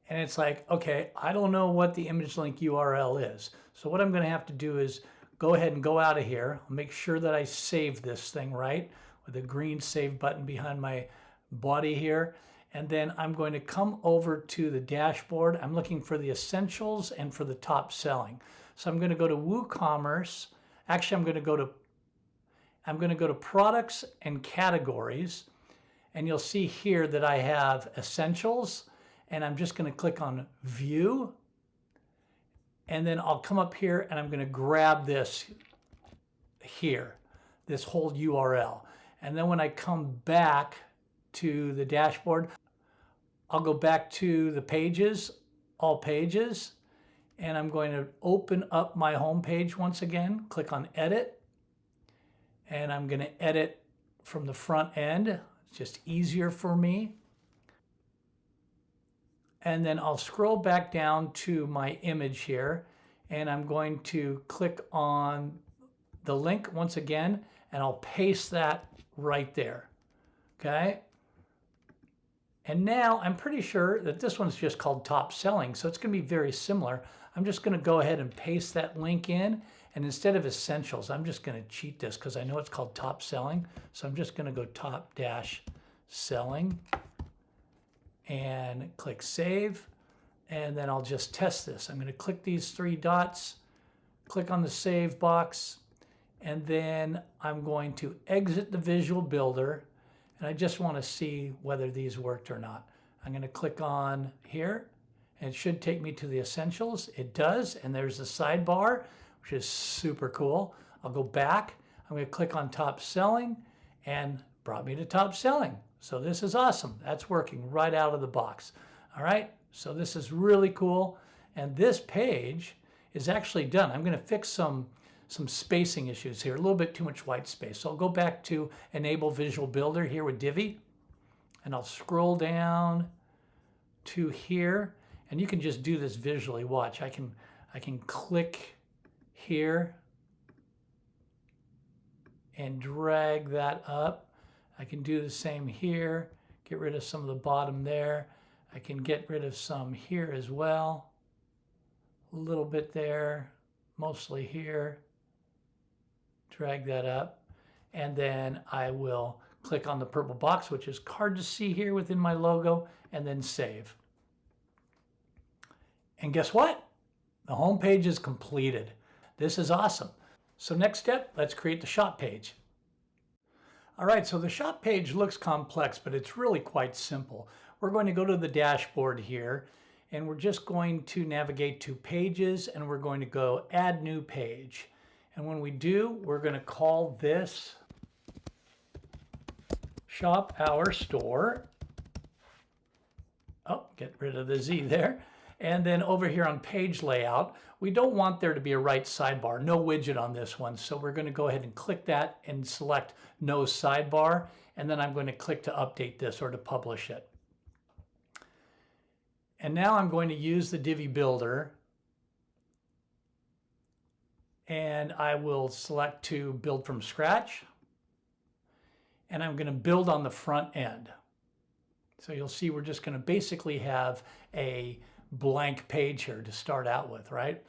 And it's like, okay, I don't know what the image link URL is. So what I'm going to have to do is go ahead and go out of here. I'll make sure that I save this thing right with a green save button behind my body here. And then I'm going to come over to the dashboard. I'm looking for the essentials and for the top selling. So I'm going to go to WooCommerce. Actually, I'm going to go to products and categories. And you'll see here that I have essentials. And I'm just going to click on view. And then I'll come up here and I'm going to grab this here, this whole URL. And then when I come back to the dashboard, I'll go back to the pages, all pages, and I'm going to open up my home page once again, click on edit, and I'm going to edit from the front end. It's just easier for me. And then I'll scroll back down to my image here, and I'm going to click on the link once again, and I'll paste that right there. Okay. And now I'm pretty sure that this one's just called top selling, so it's going to be very similar. I'm just going to go ahead and paste that link in, and instead of essentials, I'm just going to cheat this because I know it's called top selling. So I'm just going to go top dash selling and click save, and then I'll just test this. I'm going to click these three dots, click on the save box, and then I'm going to exit the visual builder. And I just want to see whether these worked or not. I'm going to click on here, and it should take me to the essentials. It does, and there's the sidebar, which is super cool. I'll go back. I'm going to click on top selling and brought me to top selling. So this is awesome. That's working right out of the box. All right. So this is really cool. And this page is actually done. I'm going to fix some spacing issues here, a little bit too much white space. So I'll go back to Enable Visual Builder here with Divi, and I'll scroll down to here, and you can just do this visually. Watch, I can click here and drag that up. I can do the same here, get rid of some of the bottom there. I can get rid of some here as well. A little bit there, mostly here. Drag that up. And then I will click on the purple box, which is hard to see here within my logo, and then save. And guess what? The home page is completed. This is awesome. So next step, let's create the shop page. All right, so the shop page looks complex, but it's really quite simple. We're going to go to the dashboard here, and we're just going to navigate to pages, and we're going to go add new page. And when we do, we're going to call this Shop Our Store. Oh, get rid of the Z there. And then over here on page layout, we don't want there to be a right sidebar, no widget on this one. So we're going to go ahead and click that and select no sidebar. And then I'm going to click to update this or to publish it. And now I'm going to use the Divi builder. And I will select to build from scratch. And I'm going to build on the front end. So you'll see we're just going to basically have a blank page here to start out with, right?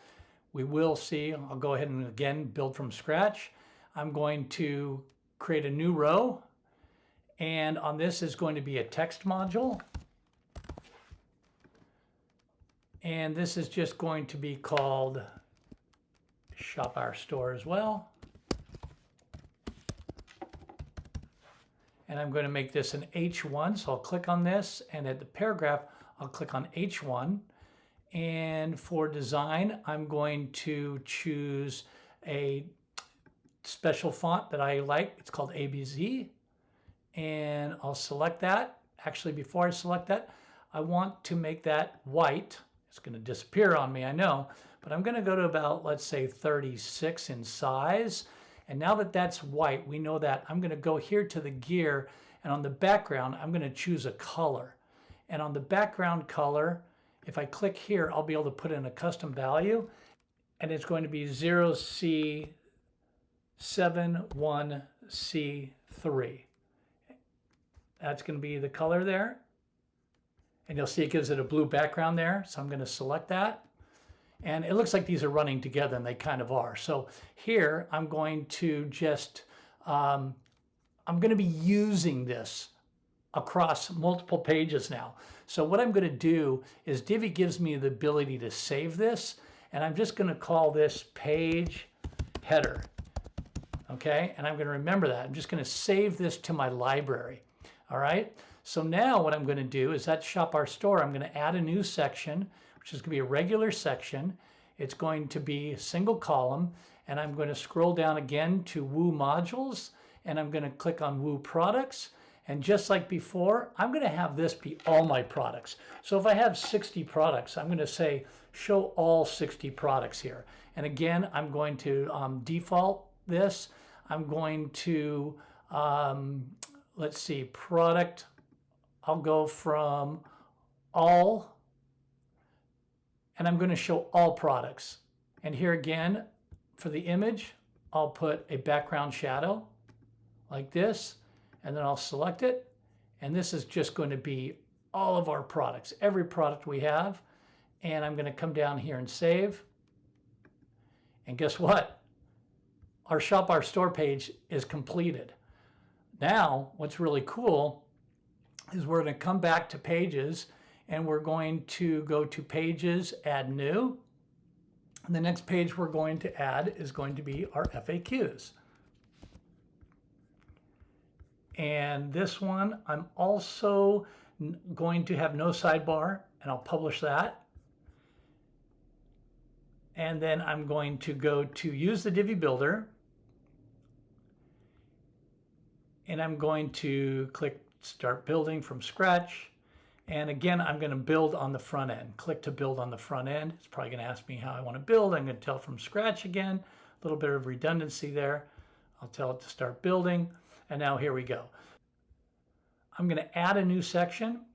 We will see, I'll go ahead and again build from scratch. I'm going to create a new row, and on this is going to be a text module. And this is just going to be called Shop Our Store as well. And I'm going to make this an H1, so I'll click on this, and at the paragraph, I'll click on H1. And for design, I'm going to choose a special font that I like. It's called ABZ. And I'll select that. Actually, before I select that, I want to make that white. It's going to disappear on me, I know. But I'm going to go to about, let's say, 36 in size. And now that that's white, we know that. I'm going to go here to the gear, and on the background, I'm going to choose a color. And on the background color, if I click here, I'll be able to put in a custom value, and it's going to be 0C71C3. That's going to be the color there. And you'll see it gives it a blue background there. So I'm going to select that. And it looks like these are running together, and they kind of are. So here I'm going to just, I'm going to be using this across multiple pages now. So what I'm going to do is Divi gives me the ability to save this, and I'm just going to call this page header. Okay, and I'm going to remember that. I'm just going to save this to my library. All right, so now what I'm going to do is at Shop Our Store, I'm going to add a new section, which is going to be a regular section. It's going to be a single column, and I'm going to scroll down again to Woo Modules, and I'm going to click on Woo Products. And just like before, I'm going to have this be all my products. So if I have 60 products, I'm going to say show all 60 products here. And again, I'm going to default this. I'm going to, let's see, product. I'll go from all, and I'm going to show all products. And here again, for the image, I'll put a background shadow like this. And then I'll select it, and this is just going to be all of our products, every product we have. And I'm going to come down here and save. And guess what? Our Shop Our Store page is completed. Now, what's really cool is we're going to come back to pages, and we're going to go to pages, add new. And the next page we're going to add is going to be our FAQs. And this one, I'm also going to have no sidebar, and I'll publish that. And then I'm going to go to use the Divi builder. And I'm going to click start building from scratch. And again, I'm going to build on the front end. Click to build on the front end. It's probably going to ask me how I want to build. I'm going to tell it from scratch again. A little bit of redundancy there. I'll tell it to start building. And now here we go. I'm going to add a new section.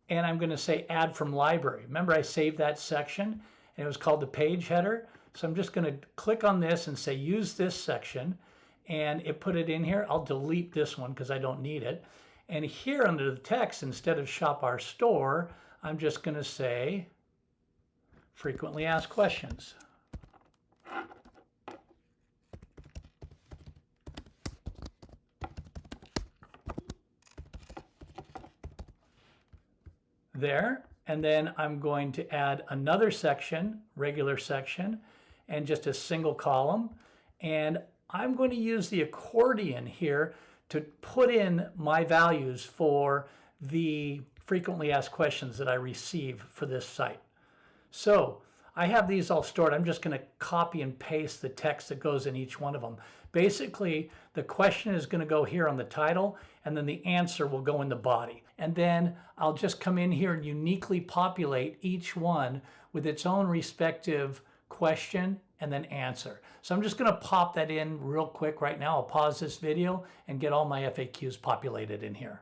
And I'm going to say add from library. Remember, I saved that section and it was called the page header. So I'm just going to click on this and say use this section. And it put it in here. I'll delete this one because I don't need it. And here under the text, instead of shop our store, I'm just going to say frequently asked questions. There. And then I'm going to add another section, regular section, and just a single column. And I'm going to use the accordion here to put in my values for the frequently asked questions that I receive for this site. So I have these all stored. I'm just going to copy and paste the text that goes in each one of them. Basically, the question is going to go here on the title, and then the answer will go in the body. And then I'll just come in here and uniquely populate each one with its own respective question and then answer. So I'm just going to pop that in real quick right now. I'll pause this video and get all my FAQs populated in here.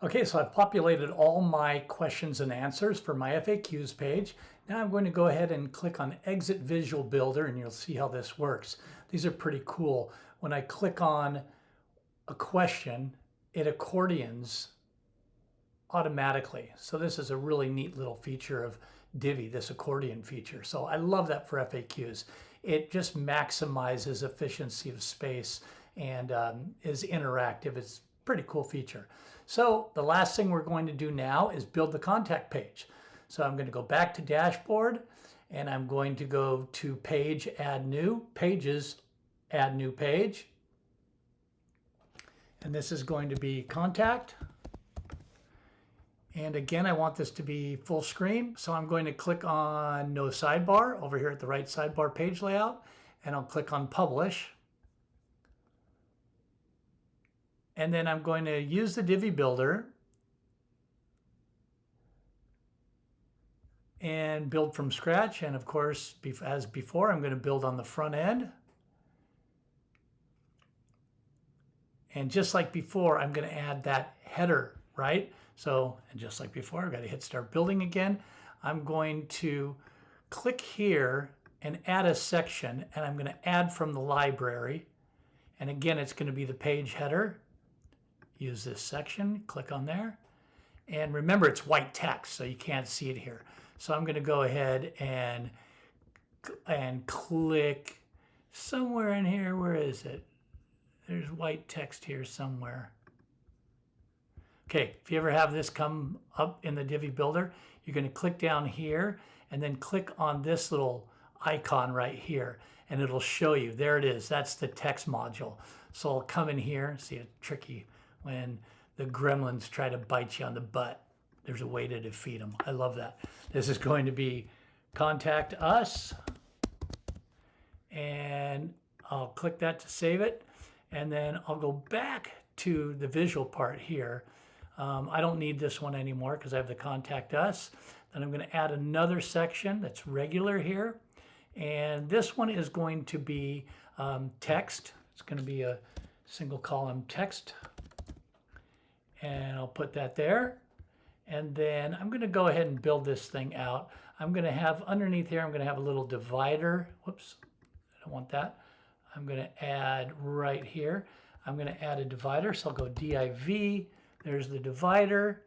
Okay, so I've populated all my questions and answers for my FAQs page. Now I'm going to go ahead and click on Exit Visual Builder and you'll see how this works. These are pretty cool. When I click on a question, it accordions automatically. So this is a really neat little feature of Divi, this accordion feature. So I love that for FAQs. It just maximizes efficiency of space and is interactive. It's a pretty cool feature. So the last thing we're going to do now is build the contact page. So I'm going to go back to dashboard and I'm going to go to page, add new, pages, add new page. And this is going to be contact. And again, I want this to be full screen. So I'm going to click on no sidebar over here at the right sidebar page layout. And I'll click on publish. And then I'm going to use the Divi builder and build from scratch. And of course, as before, I'm going to build on the front end. And just like before, I'm going to add that header, right? So, and just like before, I've got to hit start building again. I'm going to click here and add a section, and I'm going to add from the library. And again, it's going to be the page header. Use this section, click on there. And remember, it's white text, so you can't see it here. So I'm going to go ahead and click somewhere in here. Where is it? There's white text here somewhere. Okay, if you ever have this come up in the Divi builder, you're going to click down here and then click on this little icon right here and it'll show you. There it is. That's the text module. So I'll come in here. See, it's tricky when the gremlins try to bite you on the butt. There's a way to defeat them. I love that. This is going to be contact us. And I'll click that to save it. And then I'll go back to the visual part here. I don't need this one anymore because I have the contact us. Then I'm going to add another section that's regular here. And this one is going to be text. It's going to be a single column text. And I'll put that there. And then I'm going to go ahead and build this thing out. I'm going to have underneath here, I'm going to have a little divider. Whoops, I don't want that. I'm going to add right here. I'm going to add a divider. So I'll go div. There's the divider.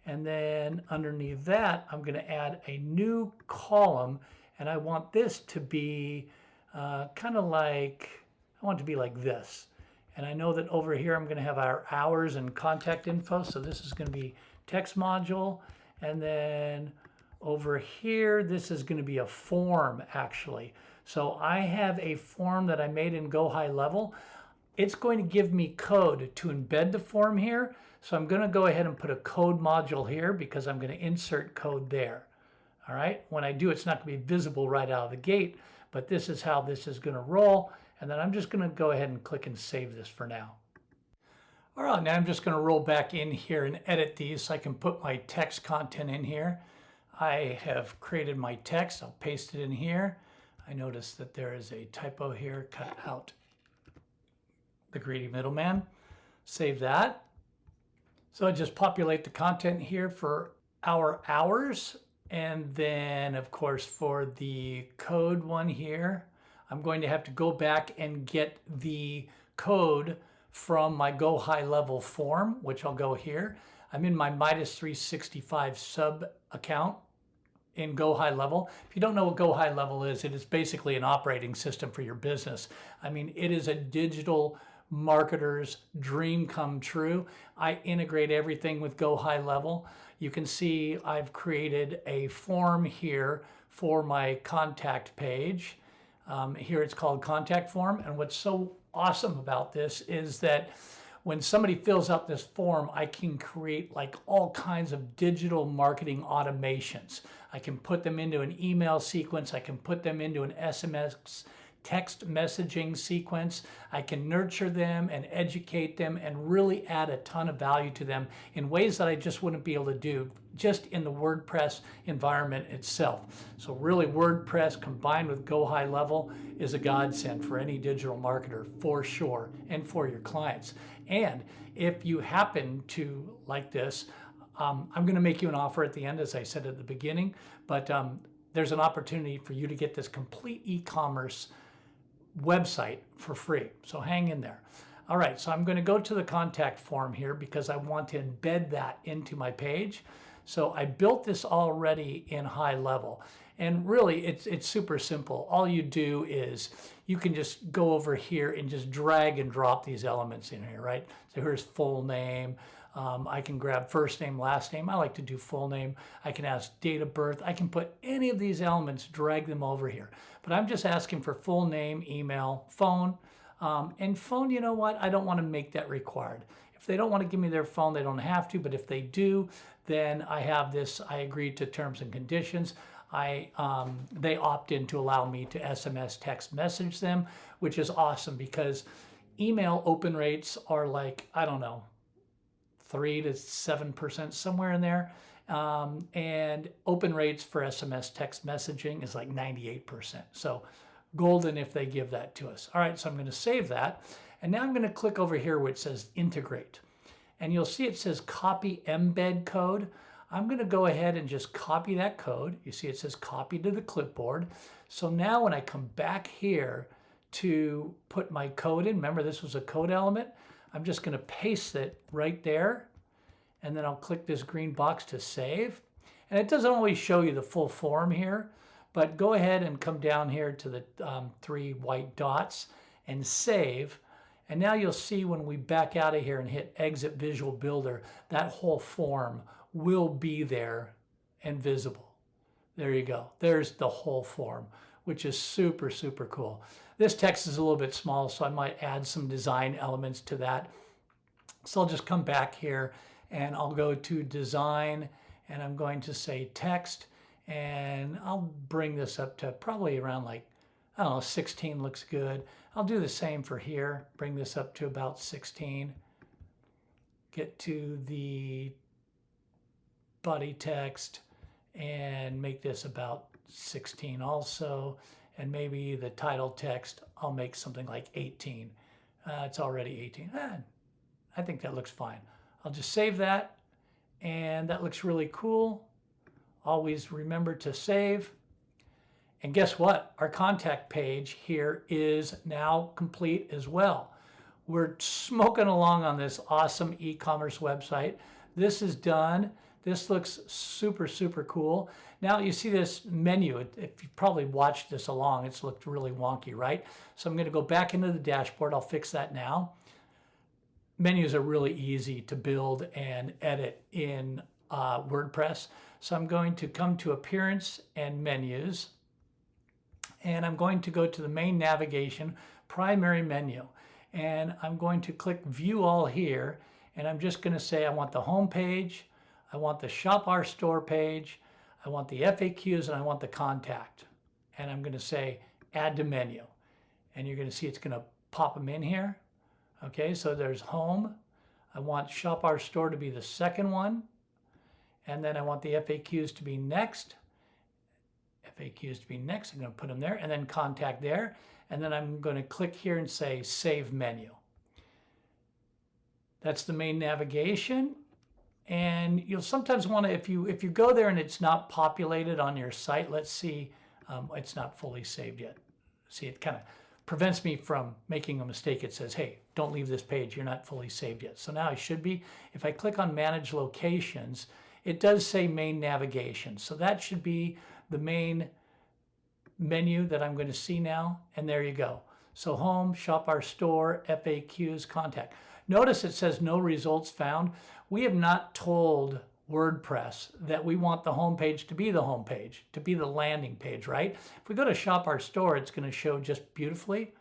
And then underneath that, I'm going to add a new column. And I want this to be kind of like, I want it to be like this. And I know that over here, I'm going to have our hours and contact info. So this is going to be text module. And then over here, this is going to be a form actually. So I have a form that I made in GoHighLevel. It's going to give me code to embed the form here. So I'm going to go ahead and put a code module here because I'm going to insert code there. All right, when I do, it's not going to be visible right out of the gate, but this is how this is going to roll. And then I'm just going to go ahead and click and save this for now. All right, now I'm just going to roll back in here and edit these so I can put my text content in here. I have created my text. I'll paste it in here. I notice that there is a typo here. Cut out the greedy middleman. Save that. So I just populate the content here for our hours. And then, of course, for the code one here, I'm going to have to go back and get the code from my GoHighLevel form, which I'll go here. I'm in my Midas 365 sub account in GoHighLevel. If you don't know what GoHighLevel is, it is basically an operating system for your business. I mean, it is a digital marketer's dream come true. I integrate everything with GoHighLevel. You can see I've created a form here for my contact page. Here it's called contact form. And what's so awesome about this is that when somebody fills out this form, I can create like all kinds of digital marketing automations. I can put them into an email sequence. I can put them into an SMS text messaging sequence. I can nurture them and educate them and really add a ton of value to them in ways that I just wouldn't be able to do just in the WordPress environment itself. So really WordPress combined with GoHighLevel is a godsend for any digital marketer for sure, and for your clients. And if you happen to like this, I'm going to make you an offer at the end, as I said at the beginning, but there's an opportunity for you to get this complete e-commerce website for free. So hang in there. All right, so I'm going to go to the contact form here because I want to embed that into my page. So I built this already in HighLevel. And really, it's super simple. All you do is you can just go over here and just drag and drop these elements in here, right? So here's full name. I can grab first name, last name. I like to do full name. I can ask date of birth. I can put any of these elements, drag them over here. But I'm just asking for full name, email, phone. And phone, you know what? I don't want to make that required. If they don't want to give me their phone, they don't have to. But if they do, then I have this, I agree to terms and conditions. They opt in to allow me to SMS text message them, which is awesome because email open rates are like, I don't know, 3 to 7%, somewhere in there. And open rates for SMS text messaging is like 98%. So golden if they give that to us. All right, so I'm going to save that. And now I'm going to click over here where it says integrate. And you'll see it says copy embed code. I'm going to go ahead and just copy that code. You see it says copy to the clipboard. So now when I come back here to put my code in, remember this was a code element, I'm just going to paste it right there. And then I'll click this green box to save. And it doesn't always show you the full form here, but go ahead and come down here to the 3 white dots and save. And now you'll see when we back out of here and hit exit Visual Builder, that whole form will be there and visible. There you go. There's the whole form, which is super, super cool. This text is a little bit small, so I might add some design elements to that. So I'll just come back here and I'll go to design and I'm going to say text, and I'll bring this up to probably around like, I don't know, 16 looks good. I'll do the same for here. Bring this up to about 16. Get to the body text and make this about 16 also. And maybe the title text, I'll make something like 18. It's already 18. I think that looks fine. I'll just save that. And that looks really cool. Always remember to save. And guess what? Our contact page here is now complete as well. We're smoking along on this awesome e-commerce website. This is done. This looks super, super cool. Now you see this menu. If you probably watched this along, it's looked really wonky, right? So I'm going to go back into the dashboard. I'll fix that now. Menus are really easy to build and edit in WordPress. So I'm going to come to Appearance and Menus. And I'm going to go to the main navigation, primary menu. And I'm going to click View All here. And I'm just going to say I want the home page. I want the Shop Our Store page. I want the FAQs, and I want the contact. And I'm going to say add to menu. And you're going to see it's going to pop them in here. Okay, so there's home. I want Shop Our Store to be the second one. And then I want the FAQs to be next. FAQs to be next. I'm going to put them there, and then contact there. And then I'm going to click here and say Save Menu. That's the main navigation. And you'll sometimes want to, if you go there and it's not populated on your site, let's see, it's not fully saved yet. See, it kind of prevents me from making a mistake. It says, hey, don't leave this page. You're not fully saved yet. So now I should be. If I click on Manage Locations, it does say Main Navigation. So that should be the main menu that I'm going to see now. And there you go. So Home, Shop Our Store, FAQs, Contact. Notice it says no results found. We have not told WordPress that we want the home page to be the home page, to be the landing page, right? If we go to Shop Our Store, it's going to show just beautifully.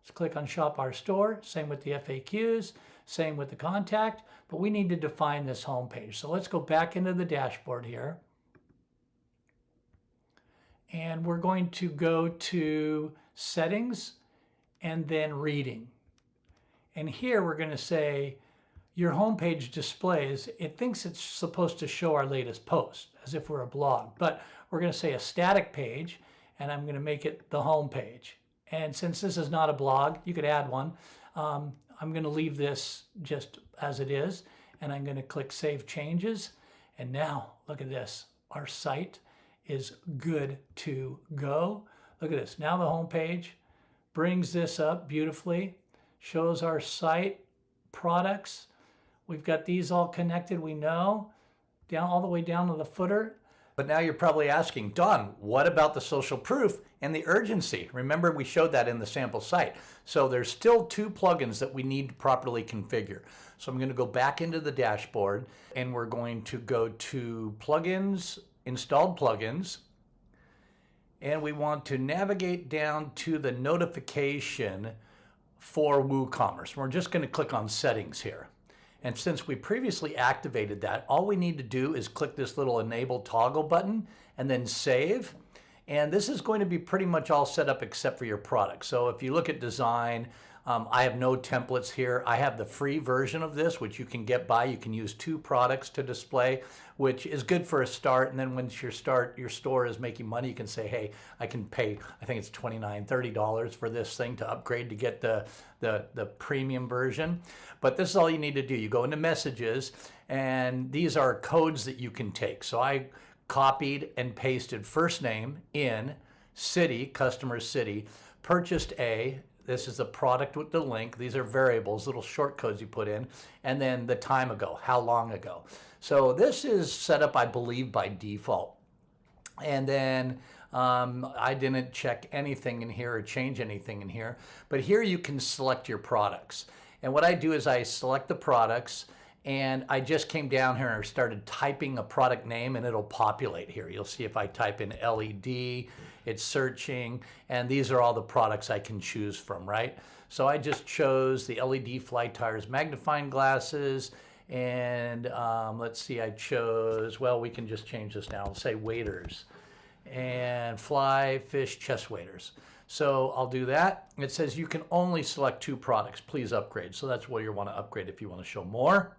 Let's click on Shop Our Store. Same with the FAQs, same with the contact, but we need to define this home page. So let's go back into the dashboard here. And we're going to go to Settings and then Reading. And here we're going to say, your homepage displays, it thinks it's supposed to show our latest post as if we're a blog, but we're going to say a static page, and I'm going to make it the home page. And since this is not a blog, you could add one. I'm going to leave this just as it is, and I'm going to click Save Changes. And now look at this. Our site is good to go. Look at this. Now the home page brings this up beautifully, shows our site, products. We've got these all connected, we know, down all the way down to the footer. But now you're probably asking, Don, what about the social proof and the urgency? Remember, we showed that in the sample site. So there's still two plugins that we need to properly configure. So I'm going to go back into the dashboard, and we're going to go to Plugins, Installed Plugins, and we want to navigate down to the notification for WooCommerce. We're just going to click on Settings here. And since we previously activated that, all we need to do is click this little Enable Toggle button and then Save. And this is going to be pretty much all set up except for your product. So if you look at design, I have no templates here. I have the free version of this, which you can get by. You can use 2 products to display, which is good for a start. And then once your store is making money, you can say, hey, I can pay, I think it's $29, $30 for this thing to upgrade to get the premium version. But this is all you need to do. You go into Messages, and these are codes that you can take. So I copied and pasted first name in, city, customer city, purchased a, this is a product with the link. These are variables, little short codes you put in, and then the time ago, how long ago. So this is set up, I believe, by default. And then I didn't check anything in here or change anything in here. But here you can select your products. And what I do is I select the products, and I just came down here and started typing a product name, and it'll populate here. You'll see if I type in LED, it's searching, and these are all the products I can choose from, right? So I just chose the LED fly tires magnifying glasses, and let's see, I chose, well, we can just change this now. I'll say waders, and fly fish chest waders. So I'll do that. It says you can only select 2 products. Please upgrade. So that's what you want to upgrade if you want to show more.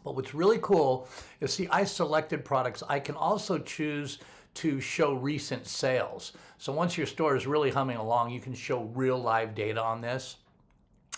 But what's really cool is, see, I selected products. I can also choose to show recent sales. So once your store is really humming along, you can show real live data on this.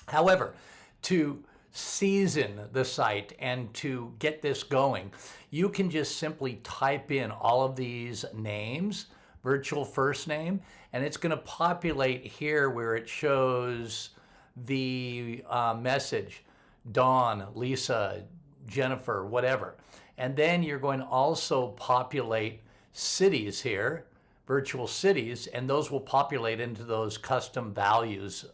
However, to season the site and to get this going, you can just simply type in all of these names, virtual first name, and it's going to populate here where it shows the message, Dawn, Lisa, Jennifer, whatever. And then you're going to also populate cities here, virtual cities, and those will populate into those custom values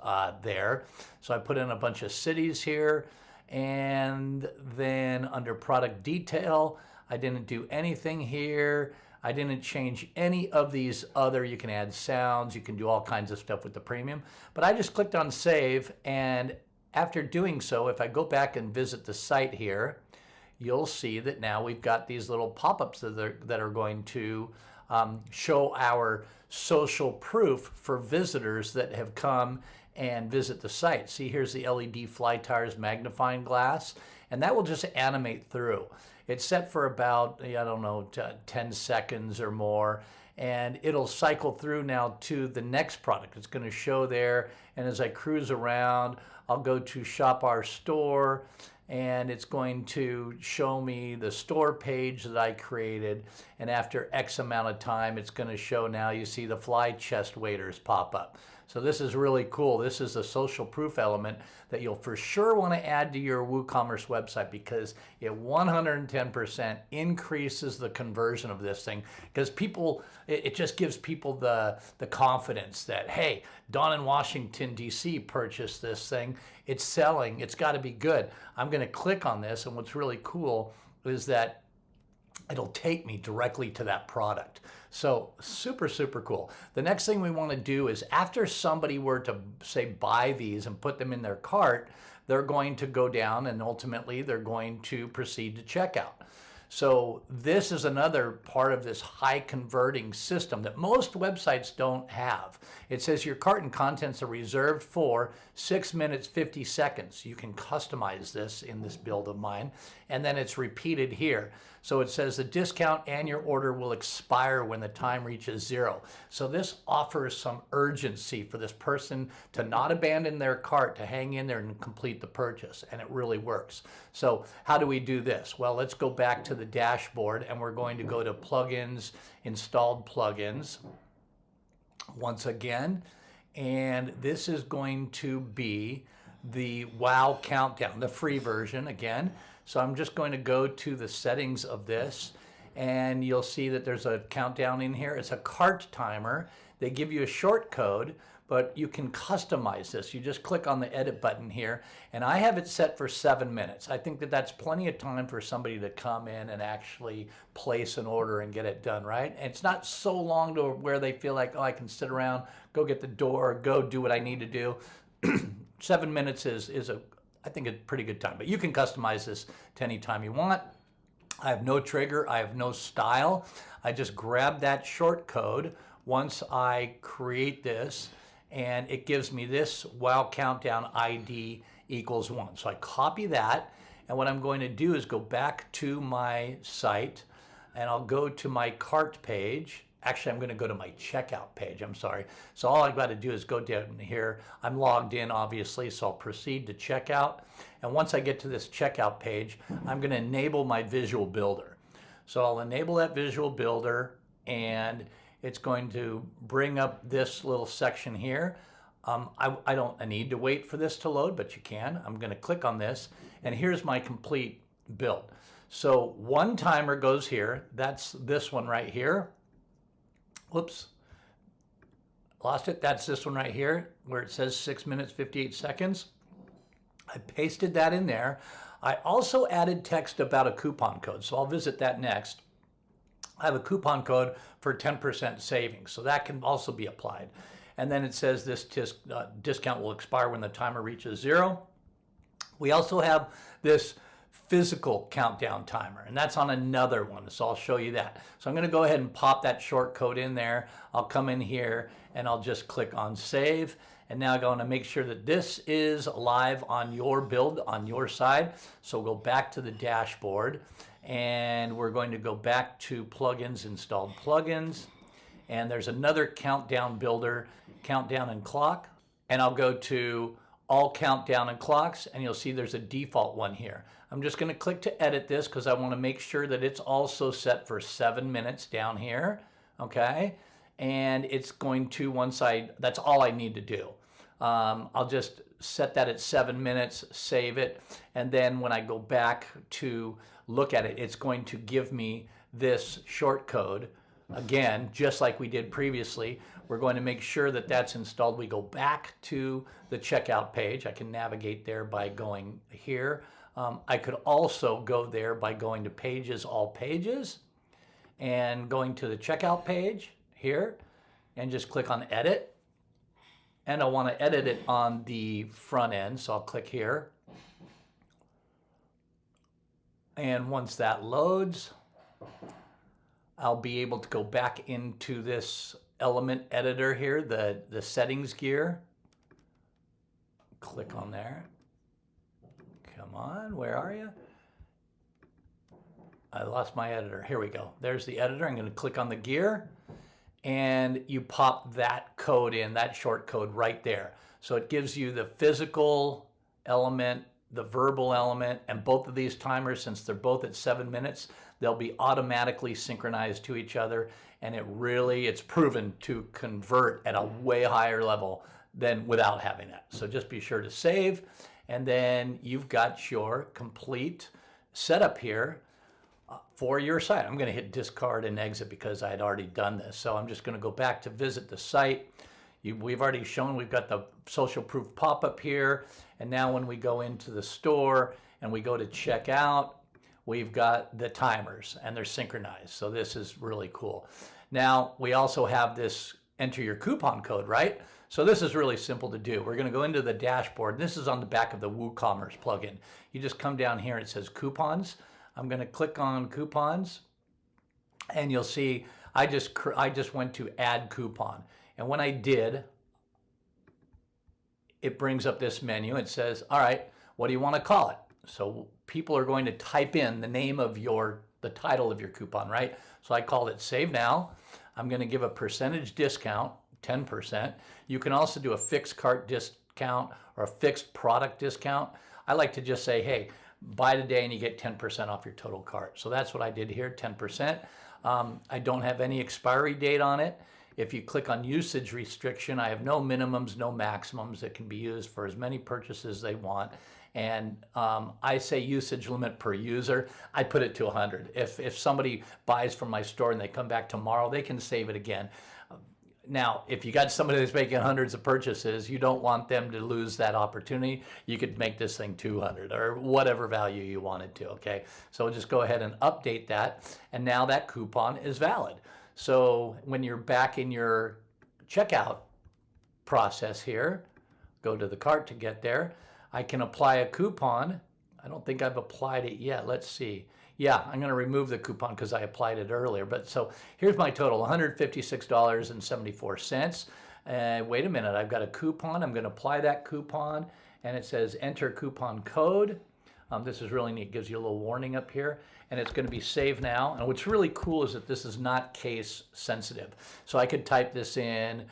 there. So I put in a bunch of cities here, and then under product detail, I didn't do anything here. I didn't change any of these other, you can add sounds, you can do all kinds of stuff with the premium, but I just clicked on save, and after doing so, if I go back and visit the site here, you'll see that now we've got these little pop-ups that are going to show our social proof for visitors that have come and visit the site. See, here's the LED fly tires magnifying glass, and that will just animate through. It's set for about, I don't know, 10 seconds or more, and it'll cycle through now to the next product. It's going to show there, and as I cruise around, I'll go to Shop Our Store, and it's going to show me the store page that I created, and after X amount of time, it's going to show now, you see the fly chest waders pop up. So this is really cool. This is a social proof element that you'll for sure want to add to your WooCommerce website, because it 110% increases the conversion of this thing, because people, it just gives people the confidence that, hey, Don in Washington, D.C. purchased this thing. It's selling. It's got to be good. I'm going to click on this, and what's really cool is that it'll take me directly to that product. So super, super cool. The next thing we want to do is, after somebody were to, say, buy these and put them in their cart, they're going to go down and ultimately they're going to proceed to checkout. So this is another part of this high converting system that most websites don't have. It says your cart and contents are reserved for 6 minutes, 50 seconds. You can customize this in this build of mine, and then it's repeated here. So it says the discount and your order will expire when the time reaches 0. So this offers some urgency for this person to not abandon their cart, to hang in there and complete the purchase, and it really works. So how do we do this? Well, let's go back to the dashboard, and we're going to go to plugins, installed plugins once again, and this is going to be the Wow Countdown, the free version again. So I'm just going to go to the settings of this, and you'll see that there's a countdown in here. It's a cart timer. They give you a short code, but you can customize this. You just click on the edit button here, and I have it set for 7 minutes. I think that that's plenty of time for somebody to come in and actually place an order and get it done, right? And it's not so long to where they feel like, oh, I can sit around, go get the door, go do what I need to do. 7 minutes is I think a pretty good time, but you can customize this to any time you want. I have no trigger, I have no style. I just grab that short code once I create this, and it gives me this Wow Countdown ID equals 1. So I copy that, and what I'm going to do is go back to my site, and I'll go to my cart page. Actually, I'm going to go to my checkout page. I'm sorry. So all I've got to do is go down here. I'm logged in, obviously, so I'll proceed to checkout. And once I get to this checkout page, I'm going to enable my visual builder. So I'll enable that visual builder, and it's going to bring up this little section here. I don't need to wait for this to load, but you can. I'm going to click on this, and here's my complete build. So one timer goes here. That's this one right here. Whoops, lost it. That's this one right here where it says 6 minutes, 58 seconds. I pasted that in there. I also added text about a coupon code, so I'll visit that next. I have a coupon code for 10% savings, so that can also be applied. And then it says this discount will expire when the timer reaches 0. We also have this physical countdown timer, and that's on another one, so I'll show you that. So I'm going to go ahead and pop that short code in there. I'll come in here and I'll just click on save, and now I'm going to make sure that this is live on your build on your side. So we'll go back to the dashboard, and we're going to go back to plugins, installed plugins, and there's another countdown builder, countdown and clock, and I'll go to all countdown and clocks, and you'll see there's a default one here. I'm just going to click to edit this because I want to make sure that it's also set for 7 minutes down here, okay? And it's going to, that's all I need to do. I'll just set that at 7 minutes, save it, and then when I go back to look at it, it's going to give me this short code. Again, just like we did previously, we're going to make sure that that's installed. We go back to the checkout page. I can navigate there by going here. I could also go there by going to pages, all pages, and going to the checkout page here, and just click on edit. And I want to edit it on the front end, so I'll click here. And once that loads, I'll be able to go back into this element editor here, the settings gear. Click on there. Come on, where are you? I lost my editor. Here we go. There's the editor. I'm going to click on the gear, and you pop that code in, that short code right there. So it gives you the physical element, the verbal element, and both of these timers, since they're both at 7 minutes, they'll be automatically synchronized to each other, and it's proven to convert at a way higher level than without having that. So just be sure to save, and then you've got your complete setup here for your site. I'm going to hit discard and exit because I had already done this. So I'm just going to go back to visit the site. We've already shown we've got the social proof pop-up here. And now when we go into the store and we go to checkout, we've got the timers and they're synchronized. So this is really cool. Now we also have this enter your coupon code, right? So this is really simple to do. We're going to go into the dashboard. This is on the back of the WooCommerce plugin. You just come down here and it says coupons. I'm going to click on coupons, and you'll see I just went to add coupon. And when I did, it brings up this menu. It says, all right, what do you want to call it? So people are going to type in the name of the title of your coupon, right? So I called it Save Now. I'm going to give a percentage discount, 10%. You can also do a fixed cart discount or a fixed product discount. I like to just say, hey, buy today and you get 10% off your total cart. So that's what I did here, 10%. I don't have any expiry date on it. If you click on usage restriction, I have no minimums, no maximums. It can be used for as many purchases as they want. And I say usage limit per user. I put it to 100. If somebody buys from my store and they come back tomorrow, they can save it again. Now, if you got somebody that's making hundreds of purchases, you don't want them to lose that opportunity. You could make this thing 200 or whatever value you wanted to, okay? So just go ahead and update that, and now that coupon is valid. So when you're back in your checkout process here, go to the cart to get there. I can apply a coupon. I don't think I've applied it yet. Let's see. Yeah, I'm going to remove the coupon because I applied it earlier. But so here's my total, $156.74. Wait a minute, I've got a coupon. I'm going to apply that coupon, and it says enter coupon code. This is really neat. It gives you a little warning up here, and it's going to be save now. And what's really cool is that this is not case sensitive. So I could type this in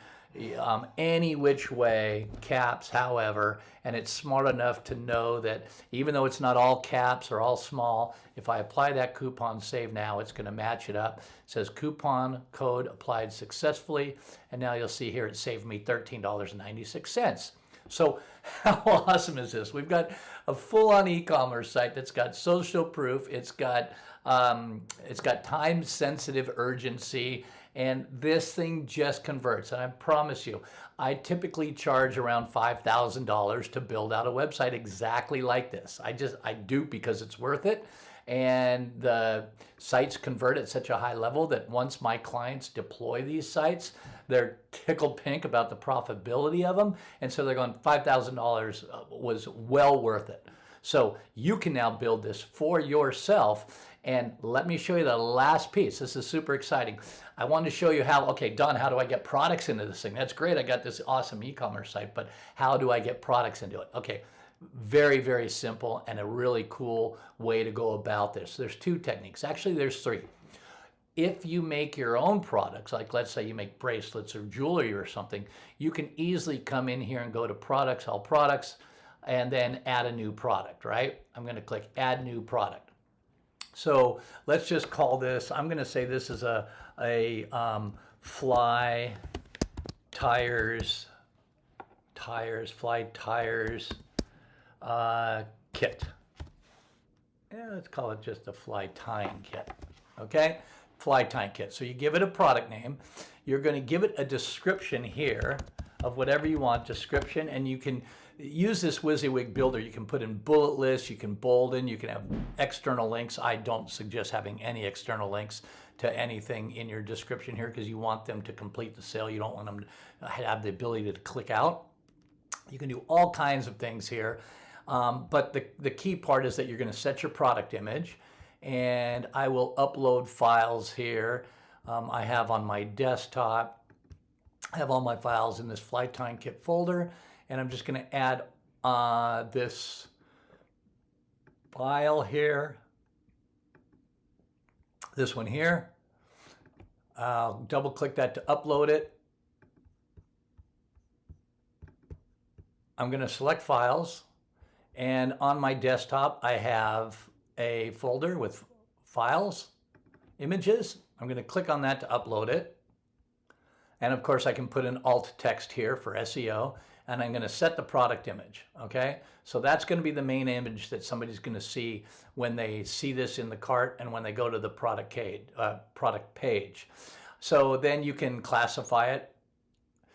any which way, caps, however, and it's smart enough to know that even though it's not all caps or all small, if I apply that coupon save now, it's going to match it up. It says coupon code applied successfully, and now you'll see here it saved me $13.96. So how awesome is this? We've got a full-on e-commerce site that's got social proof. It's got time-sensitive urgency, and this thing just converts. And I promise you, I typically charge around $5,000 to build out a website exactly like this. I do because it's worth it. And the sites convert at such a high level that once my clients deploy these sites, they're tickled pink about the profitability of them. And so they're going, $5,000 was well worth it. So you can now build this for yourself. And let me show you the last piece. This is super exciting. I wanted to show you how, okay, Don, how do I get products into this thing? That's great. I got this awesome e-commerce site, but how do I get products into it? Okay. Very, very simple and a really cool way to go about this. There's two techniques. Actually, there's three. If you make your own products, like let's say you make bracelets or jewelry or something, you can easily come in here and go to products, all products, and then add a new product, right? I'm going to click add new product. So let's just call this, I'm going to say this is a fly tires kit. Yeah, let's call it just a fly tying kit. Okay, fly tying kit. So you give it a product name. You're going to give it a description here of whatever you want, description, and you can use this WYSIWYG builder. You can put in bullet lists, you can bolden, you can have external links. I don't suggest having any external links to anything in your description here because you want them to complete the sale. You don't want them to have the ability to click out. You can do all kinds of things here. But the key part is that you're going to set your product image. and I will upload files here. I have on my desktop, I have all my files in this Fly Tying Kit folder, and I'm just going to add this file here, this one here. I'll double click that to upload it. I'm going to select files, and on my desktop I have a folder with files, images. I'm going to click on that to upload it. And of course I can put an alt text here for SEO, and I'm going to set the product image. Okay, so that's going to be the main image that somebody's going to see when they see this in the cart and when they go to the product page. So then you can classify it.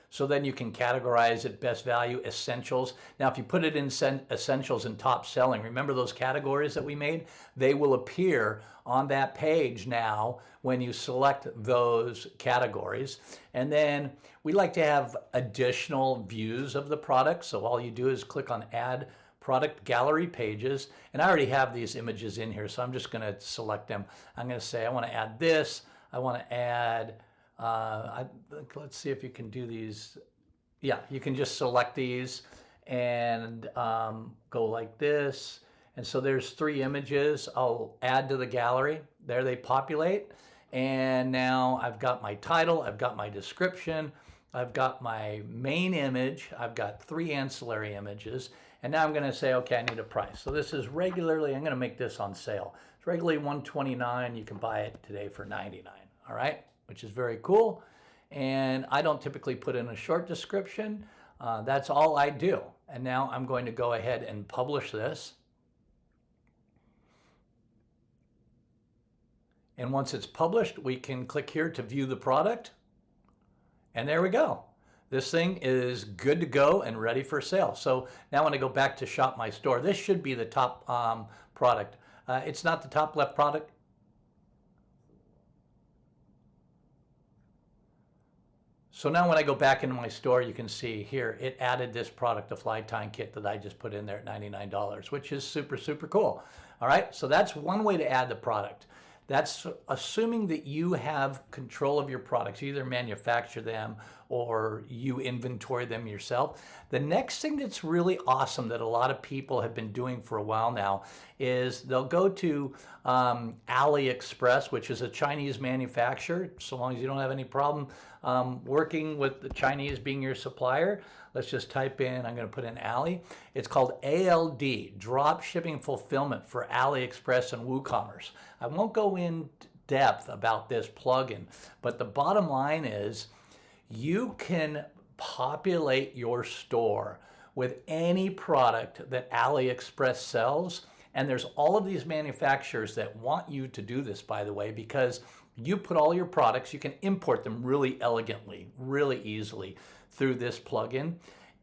So then you can categorize it: best value, essentials. Now, if you put it in essentials and top selling, remember those categories that we made? They will appear on that page now when you select those categories. And then we like to have additional views of the product. So all you do is click on Add Product Gallery Pages. And I already have these images in here, so I'm just going to select them. I'm going to say I want to add this. I want to add... let's see if you can do these. Yeah, you can just select these and go like this. And so there's 3 images. I'll add to the gallery. There they populate. And now I've got my title, I've got my description, I've got my main image, I've got 3 ancillary images. And now I'm going to say, okay, I need a price. So this is regularly, I'm going to make this on sale. It's regularly $129. You can buy it today for $99. All right, which is very cool. And I don't typically put in a short description. That's all I do. And now I'm going to go ahead and publish this. And once it's published, we can click here to view the product. And there we go. This thing is good to go and ready for sale. So now when I go back to Shop My Store, this should be the top product. It's not the top left product. So now when I go back into my store, you can see here, it added this product, the Fly Tying Kit that I just put in there at $99, which is super, super cool. All right, so that's one way to add the product. That's assuming that you have control of your products, you either manufacture them or you inventory them yourself. The next thing that's really awesome that a lot of people have been doing for a while now is they'll go to AliExpress, which is a Chinese manufacturer. So long as you don't have any problem working with the Chinese being your supplier, let's just type in, I'm going to put in Ali. It's called ALD, Drop Shipping Fulfillment for AliExpress and WooCommerce. I won't go in depth about this plugin, but the bottom line is you can populate your store with any product that AliExpress sells. And there's all of these manufacturers that want you to do this, by the way, because you put all your products, you can import them really elegantly, really easily through this plugin.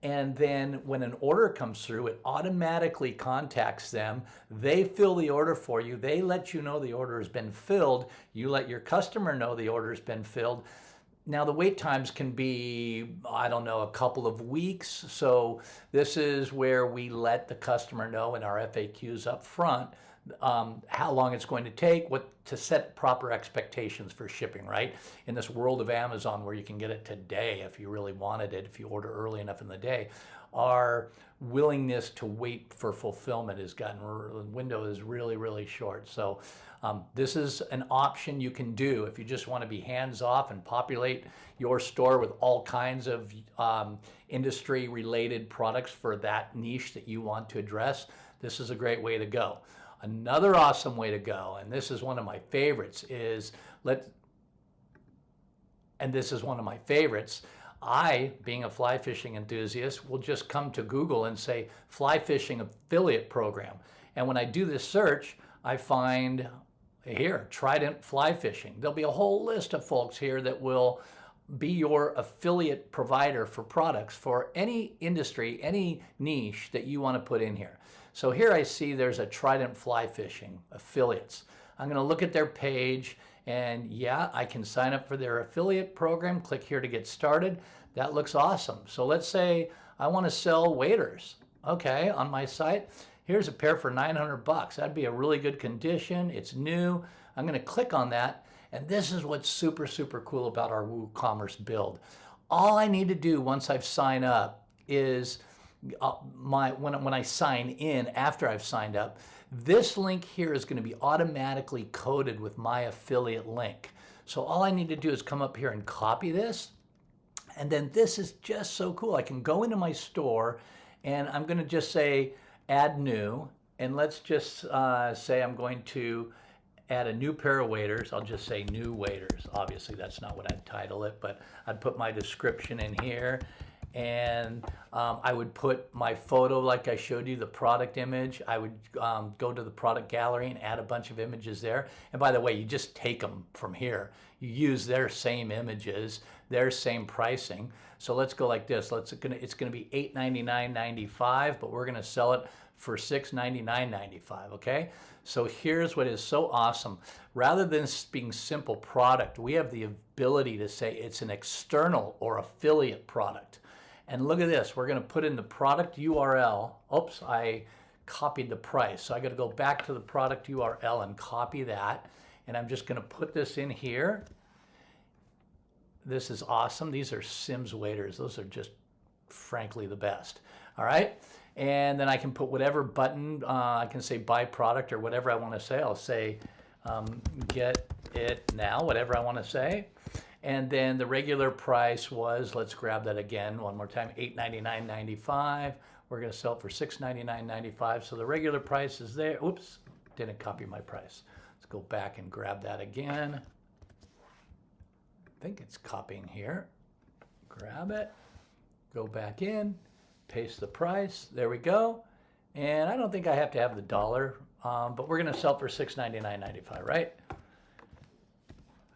And then when an order comes through, it automatically contacts them. They fill the order for you. They let you know the order has been filled. You let your customer know the order has been filled. Now the wait times can be, I don't know, a couple of weeks. So this is where we let the customer know in our FAQs up front how long it's going to take, what to set proper expectations for shipping, right? In this world of Amazon where you can get it today if you really wanted it, if you order early enough in the day, our willingness to wait for fulfillment has gotten, the window is really, really short. So this is an option you can do if you just want to be hands-off and populate your store with all kinds of industry-related products for that niche that you want to address. This is a great way to go. Another awesome way to go, and this is one of my favorites, I, being a fly fishing enthusiast, will just come to Google and say fly fishing affiliate program. And when I do this search, I find here, Trident Fly Fishing. There'll be a whole list of folks here that will be your affiliate provider for products for any industry, any niche that you want to put in here. So here I see there's a Trident Fly Fishing affiliates. I'm going to look at their page, and yeah, I can sign up for their affiliate program. Click here to get started. That looks awesome. So let's say I want to sell waders, okay, on my site. Here's a pair for 900 bucks. That'd be a really good condition. It's new. I'm going to click on that. And this is what's super, super cool about our WooCommerce build. All I need to do once I've signed up is when I sign in, after I've signed up, this link here is going to be automatically coded with my affiliate link. So all I need to do is come up here and copy this. And then this is just so cool. I can go into my store and I'm going to just say add new. And let's just say I'm going to add a new pair of waders. I'll just say new waders. Obviously that's not what I'd title it, but I'd put my description in here. And I would put my photo like I showed you, the product image. I would go to the product gallery and add a bunch of images there. And by the way, you just take them from here. You use their same images, their same pricing. So let's go like this. It's gonna be $899.95, but we're gonna sell it for $699.95, okay? So here's what is so awesome. Rather than being simple product, we have the ability to say it's an external or affiliate product. And look at this, we're gonna put in the product URL. Oops, I copied the price. So I gotta go back to the product URL and copy that. And I'm just gonna put this in here. This is awesome. These are Sims waders. Those are just frankly the best. All right. And then I can put whatever button, I can say buy product or whatever I want to say. I'll say get it now, whatever I want to say. And then the regular price was, let's grab that again one more time, $899.95. We're going to sell it for $699.95. So the regular price is there. Oops, didn't copy my price. Let's go back and grab that again. I think it's copying here. Grab it, go back in, paste the price. There we go. And I don't think I have to have the dollar, but we're going to sell it for $699.95, right?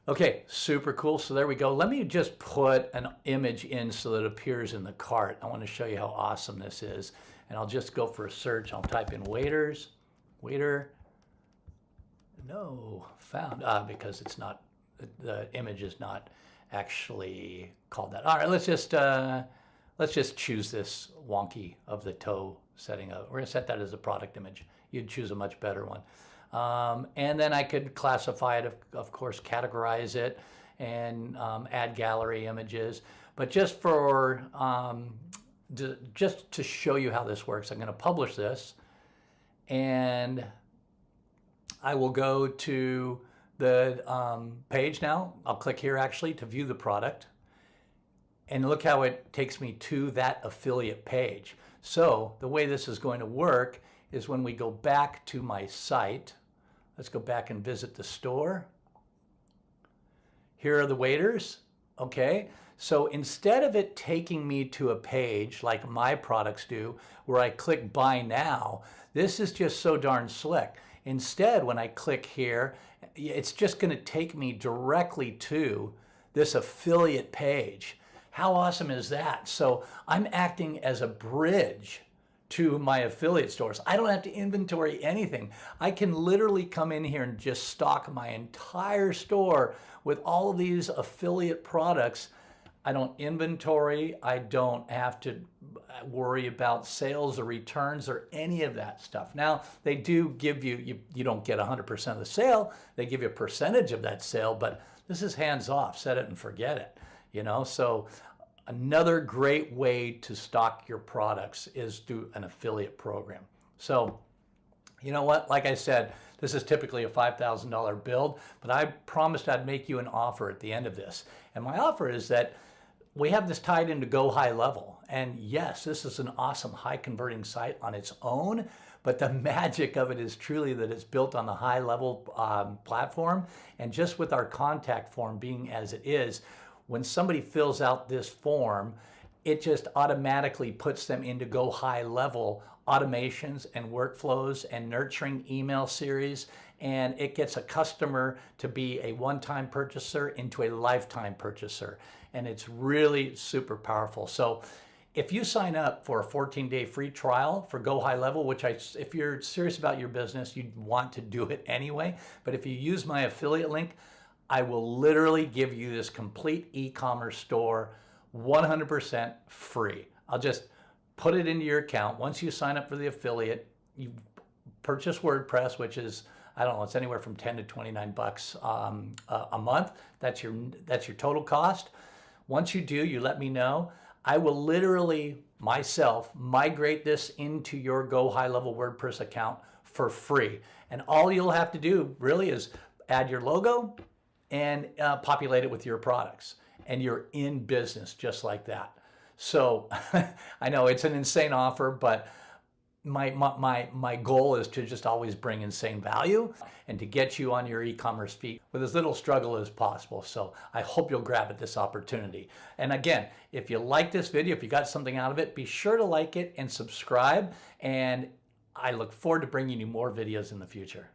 Okay, super cool. So there we go. Let me just put an image in so that it appears in the cart. I want to show you how awesome this is. And I'll just go for a search. I'll type in waders, wader. No, found, because it's not, the image is not actually called that. All right, let's just choose this wonky of the toe setting up. We're gonna set that as a product image. You'd choose a much better one. And then I could classify it, of course, categorize it, and add gallery images. But just for, just to show you how this works, I'm gonna publish this, and I will go to the page now. I'll click here actually to view the product. And look how it takes me to that affiliate page. So the way this is going to work is when we go back to my site, let's go back and visit the store. Here are the waders, okay? So instead of it taking me to a page like my products do, where I click buy now, this is just so darn slick. Instead, when I click here, it's just gonna take me directly to this affiliate page. How awesome is that? So I'm acting as a bridge to my affiliate stores. I don't have to inventory anything. I can literally come in here and just stock my entire store with all of these affiliate products. I don't inventory. I don't have to worry about sales or returns or any of that stuff. Now, they do give you, you don't get 100% of the sale. They give you a percentage of that sale, but this is hands off. Set it and forget it. You know, so another great way to stock your products is through an affiliate program. So, you know what? Like I said, this is typically a $5,000 build, but I promised I'd make you an offer at the end of this. And my offer is that we have this tied into GoHighLevel. And yes, this is an awesome high converting site on its own, but the magic of it is truly that it's built on the HighLevel platform. And just with our contact form being as it is, when somebody fills out this form, it just automatically puts them into GoHighLevel automations and workflows and nurturing email series, and it gets a customer to be a one-time purchaser into a lifetime purchaser. And it's really super powerful. So if you sign up for a 14-day free trial for GoHighLevel, which if you're serious about your business, you'd want to do it anyway. But if you use my affiliate link, I will literally give you this complete e-commerce store 100% free. I'll just put it into your account. Once you sign up for the affiliate, you purchase WordPress, which is, I don't know, it's anywhere from 10 to 29 bucks a month. That's your total cost. Once you do, you let me know. I will literally myself migrate this into your GoHighLevel WordPress account for free. And all you'll have to do really is add your logo and populate it with your products. And you're in business just like that. So I know it's an insane offer, but my goal is to just always bring insane value and to get you on your e-commerce feet with as little struggle as possible. So I hope you'll grab at this opportunity. And again, if you like this video, if you got something out of it, be sure to like it and subscribe. And I look forward to bringing you more videos in the future.